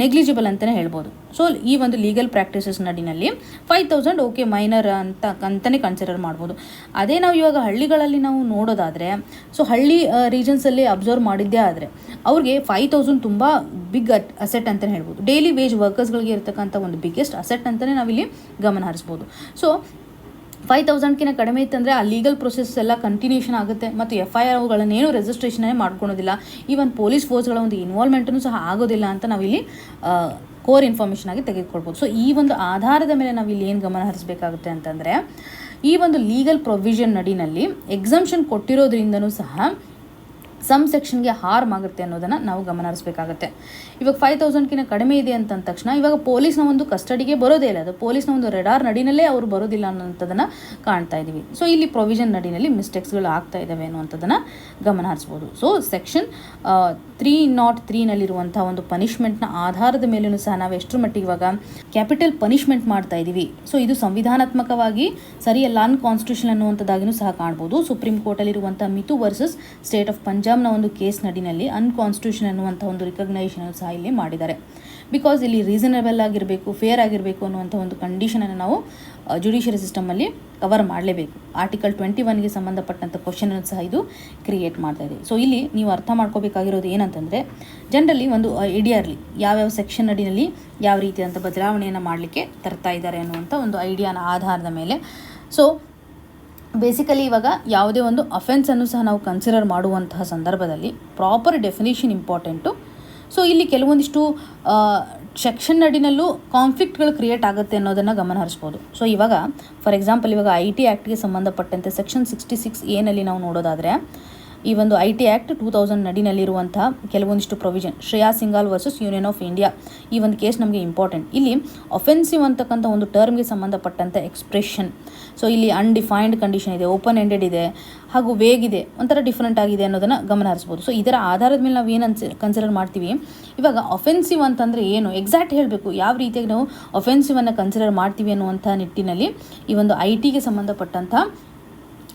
ನೆಗ್ಲಿಜಿಬಲ್ ಅಂತಲೇ ಹೇಳ್ಬೋದು. ಸೊ ಈ ಒಂದು ಲೀಗಲ್ ಪ್ರಾಕ್ಟೀಸಸ್ ನಡಿನಲ್ಲಿ 5,000 ಓಕೆ ಮೈನರ್ ಅಂತಲೇ ಕನ್ಸಿಡರ್ ಮಾಡ್ಬೋದು. ಅದೇ ನಾವು ಇವಾಗ ಹಳ್ಳಿಗಳಲ್ಲಿ ನಾವು ನೋಡೋದಾದರೆ, ಸೊ ಹಳ್ಳಿ ರೀಜನ್ಸಲ್ಲಿ ಅಬ್ಸರ್ವ್ ಮಾಡಿದ್ದೇ ಆದರೆ ಅವ್ರಿಗೆ 5,000 ತುಂಬ ಬಿಗ್ ಅಸೆಟ್ ಅಂತಲೇ ಹೇಳ್ಬೋದು. ಡೈಲಿ ವೇಜ್ ವರ್ಕರ್ಸ್ಗಳಿಗೆ ಇರ್ತಕ್ಕಂಥ ಒಂದು ಬಿಗ್ಗೆಸ್ಟ್ ಅಸೆಟ್ ಅಂತಲೇ ನಾವಿಲ್ಲಿ ಗಮನ ಹರಿಸ್ಬೋದು. ಸೊ 5,000ಕಿಂತ ಕಡಿಮೆ ಇತ್ತಂದರೆ ಆ ಲೀಗಲ್ ಪ್ರೊಸೆಸ್ ಎಲ್ಲ ಕಂಟಿನ್ಯೂಷನ್ ಆಗುತ್ತೆ ಮತ್ತು FIRಗಳನ್ನೇನು ರಿಜಿಸ್ಟ್ರೇಷನ್ನೇ ಮಾಡ್ಕೊಳೋದಿಲ್ಲ. ಈವನ್ ಪೊಲೀಸ್ ಫೋರ್ಸ್ಗಳ ಒಂದು ಇನ್ವಾಲ್ವ್ಮೆಂಟೂ ಸಹ ಆಗೋದಿಲ್ಲ ಅಂತ ನಾವಿಲ್ಲಿ ಕೋರ್ ಇನ್ಫಾರ್ಮೇಷನ್ ಆಗಿ ತೆಗೆದುಕೊಳ್ಬೋದು. ಸೊ ಈ ಒಂದು ಆಧಾರದ ಮೇಲೆ ನಾವು ಇಲ್ಲಿ ಏನು ಗಮನ ಹರಿಸಬೇಕಾಗುತ್ತೆ ಅಂತಂದರೆ, ಈ ಒಂದು ಲೀಗಲ್ ಪ್ರೊವಿಷನ್ ನಡಿನಲ್ಲಿ ಎಕ್ಸಂಪ್ಷನ್ ಕೊಟ್ಟಿರೋದ್ರಿಂದನೂ ಸಹ ಸಮ್ ಸೆಕ್ಷನ್ಗೆ ಹಾರ್ಮ್ ಆಗುತ್ತೆ ಅನ್ನೋದನ್ನು ನಾವು ಗಮನ ಹರಿಸಬೇಕಾಗುತ್ತೆ. ಇವಾಗ 5,000ಕಿಂತ ಕಡಿಮೆ ಇದೆ ಅಂತ ತಕ್ಷಣ ಇವಾಗ ಪೊಲೀಸ್ನ ಒಂದು ಕಸ್ಟಡಿಗೆ ಬರೋದೇ ಇಲ್ಲ, ಅದು ಪೊಲೀಸ್ನ ಒಂದು ರೆಡಾರ್ ನಡಿನಲ್ಲೇ ಅವರು ಬರೋದಿಲ್ಲ ಅನ್ನೋಂಥದ್ದನ್ನು ಕಾಣ್ತಾ ಇದ್ದೀವಿ. ಸೊ ಇಲ್ಲಿ ಪ್ರೊವಿಷನ್ ನಡಿನಲ್ಲಿ ಮಿಸ್ಟೇಕ್ಸ್ಗಳು ಆಗ್ತಾ ಇದ್ದಾವೆ ಅನ್ನುವಂಥದ್ದನ್ನು ಗಮನ ಹರಿಸ್ಬೋದು. ಸೊ ಸೆಕ್ಷನ್ 303ನಲ್ಲಿರುವಂಥ ಒಂದು ಪನಿಷ್ಮೆಂಟ್ನ ಆಧಾರದ ಮೇಲೂ ಸಹ ನಾವು ಎಷ್ಟರ ಮಟ್ಟಿಗೆ ಇವಾಗ ಕ್ಯಾಪಿಟಲ್ ಪನಿಷ್ಮೆಂಟ್ ಮಾಡ್ತಾ ಇದ್ದೀವಿ. ಸೊ ಇದು ಸಂವಿಧಾನಾತ್ಮಕವಾಗಿ ಸರಿಯಲ್ಲ, ಅನ್ಕಾನ್ಸ್ಟಿಟ್ಯೂಷನ್ ಅನ್ನುವಂಥದ್ದಾಗಿಯೂ ಸಹ ಕಾಣ್ಬೋದು. Supreme ಕೋರ್ಟಲ್ಲಿರುವಂಥ Mithu versus state of ಪಂಜಾಬ್ನ ಒಂದು ಕೇಸ್ ನಡಿನಲ್ಲಿ ಅನ್ಕಾನ್ಸ್ಟಿಟ್ಯೂಷನ್ ಅನ್ನುವಂಥ ಒಂದು ರಿಕಗ್ನೈಷನ್ ಸಹ ಇಲ್ಲಿ ಮಾಡಿದ್ದಾರೆ. ಬಿಕಾಸ್ ಇಲ್ಲಿ ರೀಸನಬಲ್ ಆಗಿರಬೇಕು, ಫೇರ್ ಆಗಿರಬೇಕು ಅನ್ನುವಂಥ ಒಂದು ಕಂಡೀಷನನ್ನು ನಾವು ಜುಡಿಷಿಯರಿ ಸಿಸ್ಟಮಲ್ಲಿ ಕವರ್ ಮಾಡಲೇಬೇಕು. ಆರ್ಟಿಕಲ್ 21ಗೆ ಸಂಬಂಧಪಟ್ಟಂಥ ಕ್ವಶನನ್ನು ಸಹ ಇದು ಕ್ರಿಯೇಟ್ ಮಾಡ್ತಾ ಇದೆ. ಸೊ ಇಲ್ಲಿ ನೀವು ಅರ್ಥ ಮಾಡ್ಕೋಬೇಕಾಗಿರೋದು ಏನಂತಂದರೆ, ಜನರಲಿ ಒಂದು ಐಡಿಯಾರ್ಲಿ ಯಾವ್ಯಾವ ಸೆಕ್ಷನ್ ಅಡಿನಲ್ಲಿ ಯಾವ ರೀತಿಯಾದಂಥ ಬದಲಾವಣೆಯನ್ನು ಮಾಡಲಿಕ್ಕೆ ತರ್ತಾ ಇದ್ದಾರೆ ಅನ್ನುವಂಥ ಒಂದು ಐಡಿಯಾನ ಆಧಾರದ ಮೇಲೆ. ಸೊ ಬೇಸಿಕಲಿ ಇವಾಗ ಯಾವುದೇ ಒಂದು ಅಫೆನ್ಸನ್ನು ಸಹ ನಾವು ಕನ್ಸಿಡರ್ ಮಾಡುವಂತಹ ಸಂದರ್ಭದಲ್ಲಿ ಪ್ರಾಪರ್ ಡೆಫಿನೇಷನ್ ಇಂಪಾರ್ಟೆಂಟು. ಸೊ ಇಲ್ಲಿ ಕೆಲವೊಂದಿಷ್ಟು ಸೆಕ್ಷನ್ ಅಡಿನಲ್ಲೂ ಕಾನ್ಫ್ಲಿಕ್ಟ್ಗಳು ಕ್ರಿಯೇಟ್ ಆಗುತ್ತೆ ಅನ್ನೋದನ್ನು ಗಮನ ಹರಿಸ್ಬೋದು. ಸೊ ಇವಾಗ ಫಾರ್ ಎಕ್ಸಾಂಪಲ್ ಇವಾಗ IT ಆ್ಯಕ್ಟ್ಗೆ ಸಂಬಂಧಪಟ್ಟಂತೆ ಸೆಕ್ಷನ್ 66 ಎನಲ್ಲಿ ನಾವು ನೋಡೋದಾದರೆ, ಈ ಒಂದು IT ಆ್ಯಕ್ಟ್ 2000 ನಡಿನಲ್ಲಿರುವಂತಹ ಕೆಲವೊಂದಿಷ್ಟು provision, Shreya Singhal versus union of India, ಈ ಒಂದು ಕೇಸ್ ನಮಗೆ ಇಂಪಾರ್ಟೆಂಟ್. ಇಲ್ಲಿ ಅಫೆನ್ಸಿವ್ ಅಂತಕ್ಕಂಥ ಒಂದು ಟರ್ಮ್ಗೆ ಸಂಬಂಧಪಟ್ಟಂಥ ಎಕ್ಸ್ಪ್ರೆಷನ್, ಸೊ ಇಲ್ಲಿ ಅನ್ಡಿಫೈನ್ಡ್ ಕಂಡೀಷನ್ ಇದೆ, ಓಪನ್ ಎಂಡೆಡ್ ಇದೆ, ಹಾಗೂ ವೇಗ್ ಇದೆ, ಒಂಥರ ಡಿಫ್ರೆಂಟ್ ಆಗಿದೆ ಅನ್ನೋದನ್ನು ಗಮನ ಹರಿಸ್ಬೋದು. ಸೊ ಇದರ ಆಧಾರದ ಮೇಲೆ ನಾವು ಏನು ಕನ್ಸಿಡರ್ ಮಾಡ್ತೀವಿ, ಇವಾಗ ಅಫೆನ್ಸಿವ್ ಅಂತಂದರೆ ಏನು ಎಕ್ಸಾಕ್ಟ್ ಹೇಳಬೇಕು, ಯಾವ ರೀತಿಯಾಗಿ ನಾವು ಅಫೆನ್ಸಿವನ್ನು ಕನ್ಸಿಡರ್ ಮಾಡ್ತೀವಿ ಅನ್ನುವಂಥ ನಿಟ್ಟಿನಲ್ಲಿ ಈ ಒಂದು ITಗೆ ಸಂಬಂಧಪಟ್ಟಂಥ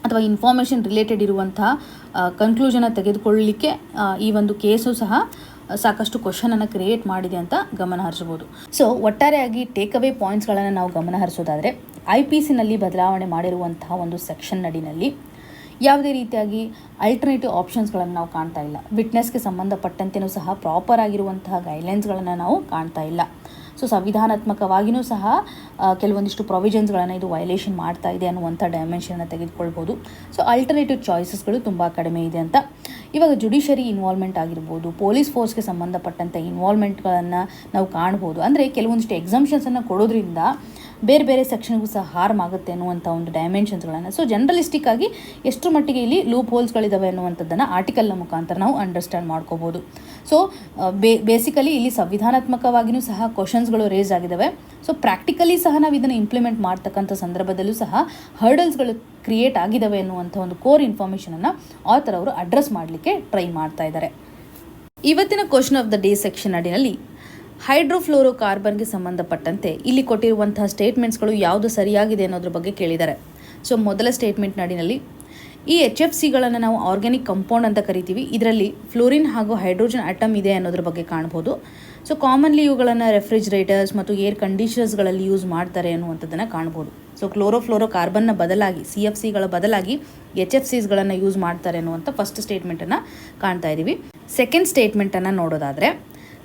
ಅಥವಾ ಇನ್ಫಾರ್ಮೇಷನ್ ರಿಲೇಟೆಡ್ ಇರುವಂಥ ಕನ್ಕ್ಲೂಷನ್ನ ತೆಗೆದುಕೊಳ್ಳಲಿಕ್ಕೆ ಈ ಒಂದು ಕೇಸು ಸಹ ಸಾಕಷ್ಟು ಕ್ವಶನನ್ನು ಕ್ರಿಯೇಟ್ ಮಾಡಿದೆ ಅಂತ ಗಮನ ಹರಿಸ್ಬೋದು. ಸೊ ಒಟ್ಟಾರೆಯಾಗಿ ಟೇಕ್ ಅವೇ ಪಾಯಿಂಟ್ಸ್ಗಳನ್ನು ನಾವು ಗಮನ ಹರಿಸೋದಾದರೆ, IPCನಲ್ಲಿ ಬದಲಾವಣೆ ಮಾಡಿರುವಂತಹ ಒಂದು ಸೆಕ್ಷನ್ ಅಡಿನಲ್ಲಿ ಯಾವುದೇ ರೀತಿಯಾಗಿ ಅಲ್ಟರ್ನೇಟಿವ್ ಆಪ್ಷನ್ಸ್ಗಳನ್ನು ನಾವು ಕಾಣ್ತಾ ಇಲ್ಲ. ವಿಟ್ನೆಸ್ಗೆ ಸಂಬಂಧಪಟ್ಟಂತೆಯೂ ಸಹ ಪ್ರಾಪರ್ ಆಗಿರುವಂತಹ ಗೈಡ್ಲೈನ್ಸ್ಗಳನ್ನು ನಾವು ಕಾಣ್ತಾ ಇಲ್ಲ. ಸೊ ಸಂವಿಧಾನಾತ್ಮಕವಾಗಿಯೂ ಸಹ ಕೆಲವೊಂದಿಷ್ಟು ಪ್ರೊವಿಷನ್ಸ್ಗಳನ್ನು ಇದು ವೈಲೇಷನ್ ಮಾಡ್ತಾ ಇದೆ ಅನ್ನುವಂಥ ಡೈಮೆನ್ಷನ್ನ ತೆಗೆದುಕೊಳ್ಬೋದು. ಸೊ ಅಲ್ಟರ್ನೇಟಿವ್ ಚಾಯ್ಸಸ್ಗಳು ತುಂಬ ಕಡಿಮೆ ಇದೆ ಅಂತ. ಇವಾಗ ಜುಡಿಷರಿ ಇನ್ವಾಲ್ವ್ಮೆಂಟ್ ಆಗಿರ್ಬೋದು, ಪೊಲೀಸ್ ಫೋರ್ಸ್ಗೆ ಸಂಬಂಧಪಟ್ಟಂಥ ಇನ್ವಾಲ್ವ್ಮೆಂಟ್ಗಳನ್ನು ನಾವು ಕಾಣ್ಬೋದು. ಅಂದರೆ ಕೆಲವೊಂದಿಷ್ಟು ಎಕ್ಸಂಪ್ಷನ್ಸನ್ನು ಕೊಡೋದ್ರಿಂದ ಬೇರೆ ಬೇರೆ ಸೆಕ್ಷನ್ಗೂ ಸಹ ಹಾರ್ಮ್ ಆಗುತ್ತೆ ಅನ್ನುವಂಥ ಒಂದು ಡೈಮೆನ್ಷನ್ಸ್ಗಳನ್ನು, ಸೊ ಜನರಲಿಸ್ಟಿಕ್ ಆಗಿ ಎಷ್ಟು ಮಟ್ಟಿಗೆ ಇಲ್ಲಿ ಲೂಪ್ ಹೋಲ್ಸ್ಗಳಿದ್ದಾವೆ ಅನ್ನುವಂಥದ್ದನ್ನು ಆರ್ಟಿಕಲ್ನ ಮುಖಾಂತರ ನಾವು ಅಂಡರ್ಸ್ಟ್ಯಾಂಡ್ ಮಾಡ್ಕೋಬೋದು. ಸೊ ಬೇಸಿಕಲಿ ಇಲ್ಲಿ ಸಂವಿಧಾನಾತ್ಮಕವಾಗಿಯೂ ಸಹ ಕ್ವಶನ್ಸ್ಗಳು ರೇಸ್ ಆಗಿದ್ದಾವೆ. ಸೊ ಪ್ರಾಕ್ಟಿಕಲಿ ಸಹ ನಾವು ಇದನ್ನು ಇಂಪ್ಲಿಮೆಂಟ್ ಮಾಡ್ತಕ್ಕಂಥ ಸಂದರ್ಭದಲ್ಲೂ ಸಹ ಹರ್ಡಲ್ಸ್ಗಳು ಕ್ರಿಯೇಟ್ ಆಗಿದ್ದಾವೆ ಅನ್ನುವಂಥ ಒಂದು ಕೋರ್ ಇನ್ಫಾರ್ಮೇಷನನ್ನು ಆಥರ್ ಅವರು ಅಡ್ರೆಸ್ ಮಾಡಲಿಕ್ಕೆ ಟ್ರೈ ಮಾಡ್ತಾ ಇದ್ದಾರೆ. ಇವತ್ತಿನ question of the day section ಅಡಿನಲ್ಲಿ ಹೈಡ್ರೋಫ್ಲೋರೋ ಕಾರ್ಬನ್ಗೆ ಸಂಬಂಧಪಟ್ಟಂತೆ ಇಲ್ಲಿ ಕೊಟ್ಟಿರುವಂತಹ ಸ್ಟೇಟ್ಮೆಂಟ್ಸ್ಗಳು ಯಾವುದು ಸರಿಯಾಗಿದೆ ಅನ್ನೋದ್ರ ಬಗ್ಗೆ ಕೇಳಿದ್ದಾರೆ. ಸೊ ಮೊದಲ ಸ್ಟೇಟ್ಮೆಂಟ್ ನಾಡಿನಲ್ಲಿ ಈ HFCಗಳನ್ನು ನಾವು ಆರ್ಗ್ಯಾನಿಕ್ ಕಂಪೌಂಡ್ ಅಂತ ಕರಿತೀವಿ. ಇದರಲ್ಲಿ ಫ್ಲೋರಿನ್ ಹಾಗೂ ಹೈಡ್ರೋಜನ್ ಅಟಮ್ ಇದೆ ಅನ್ನೋದ್ರ ಬಗ್ಗೆ ಕಾಣ್ಬೋದು. ಸೊ ಕಾಮನ್ಲಿ ಇವುಗಳನ್ನು ರೆಫ್ರಿಜರೇಟರ್ಸ್ ಮತ್ತು ಏರ್ ಕಂಡೀಷನರ್ಸ್ಗಳಲ್ಲಿ ಯೂಸ್ ಮಾಡ್ತಾರೆ ಅನ್ನುವಂಥದ್ದನ್ನು ಕಾಣ್ಬೋದು. ಸೊ ಕ್ಲೋರೋಫ್ಲೋರೋ ಕಾರ್ಬನ್ನ ಬದಲಾಗಿ CFCಗಳ ಬದಲಾಗಿ HFCಸ್ಗಳನ್ನು ಯೂಸ್ ಮಾಡ್ತಾರೆ ಅನ್ನುವಂಥ ಫಸ್ಟ್ ಸ್ಟೇಟ್ಮೆಂಟನ್ನು ಕಾಣ್ತಾ ಇದ್ದೀವಿ. ಸೆಕೆಂಡ್ ಸ್ಟೇಟ್ಮೆಂಟನ್ನು ನೋಡೋದಾದರೆ,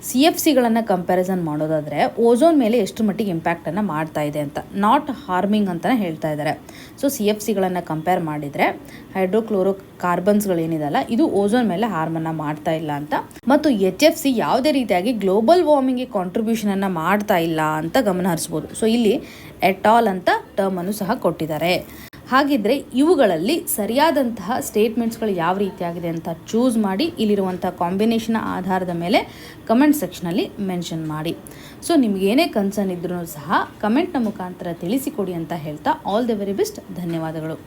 CFCಗಳನ್ನು ಕಂಪ್ಯಾರಿಸನ್ ಮಾಡೋದಾದರೆ ಓಝೋನ್ ಮೇಲೆ ಎಷ್ಟು ಮಟ್ಟಿಗೆ ಇಂಪ್ಯಾಕ್ಟನ್ನು ಮಾಡ್ತಾ ಇದೆ ಅಂತ, ನಾಟ್ ಹಾರ್ಮಿಂಗ್ ಅಂತಲೇ ಹೇಳ್ತಾ ಇದ್ದಾರೆ. ಸೊ CFCಗಳನ್ನು ಕಂಪೇರ್ ಮಾಡಿದರೆ ಹೈಡ್ರೋಕ್ಲೋರೋ ಕಾರ್ಬನ್ಸ್ಗಳೇನಿದೆಲ್ಲ ಇದು ಓಝೋನ್ ಮೇಲೆ ಹಾರ್ಮನ್ನು ಮಾಡ್ತಾ ಇಲ್ಲ ಅಂತ, ಮತ್ತು HFC ಯಾವುದೇ ರೀತಿಯಾಗಿ ಗ್ಲೋಬಲ್ ವಾರ್ಮಿಂಗ್ಗೆ ಕಾಂಟ್ರಿಬ್ಯೂಷನನ್ನು ಮಾಡ್ತಾ ಇಲ್ಲ ಅಂತ ಗಮನ ಹರಿಸ್ಬೋದು. ಸೊ ಇಲ್ಲಿ ಎಟಾಲ್ ಅಂತ ಟರ್ಮನ್ನು ಸಹ ಕೊಟ್ಟಿದ್ದಾರೆ. ಹಾಗಿದ್ರೆ ಇವುಗಳಲ್ಲಿ ಸರಿಯಾದಂತಹ ಸ್ಟೇಟ್ಮೆಂಟ್ಸ್ಗಳು ಯಾವ ರೀತಿಯಾಗಿದೆ ಅಂತ ಚೂಸ್ ಮಾಡಿ ಇಲ್ಲಿರುವಂಥ ಕಾಂಬಿನೇಷನ್ ಆಧಾರದ ಮೇಲೆ ಕಮೆಂಟ್ ಸೆಕ್ಷನಲ್ಲಿ ಮೆನ್ಷನ್ ಮಾಡಿ. ಸೊ ನಿಮಗೇನೇ ಕನ್ಸರ್ನ್ ಇದ್ರೂ ಸಹ ಕಮೆಂಟ್ನ ಮುಖಾಂತರ ತಿಳಿಸಿಕೊಡಿ ಅಂತ ಹೇಳ್ತಾ ಆಲ್ ದ ವೆರಿ ಬೆಸ್ಟ್. ಧನ್ಯವಾದಗಳು.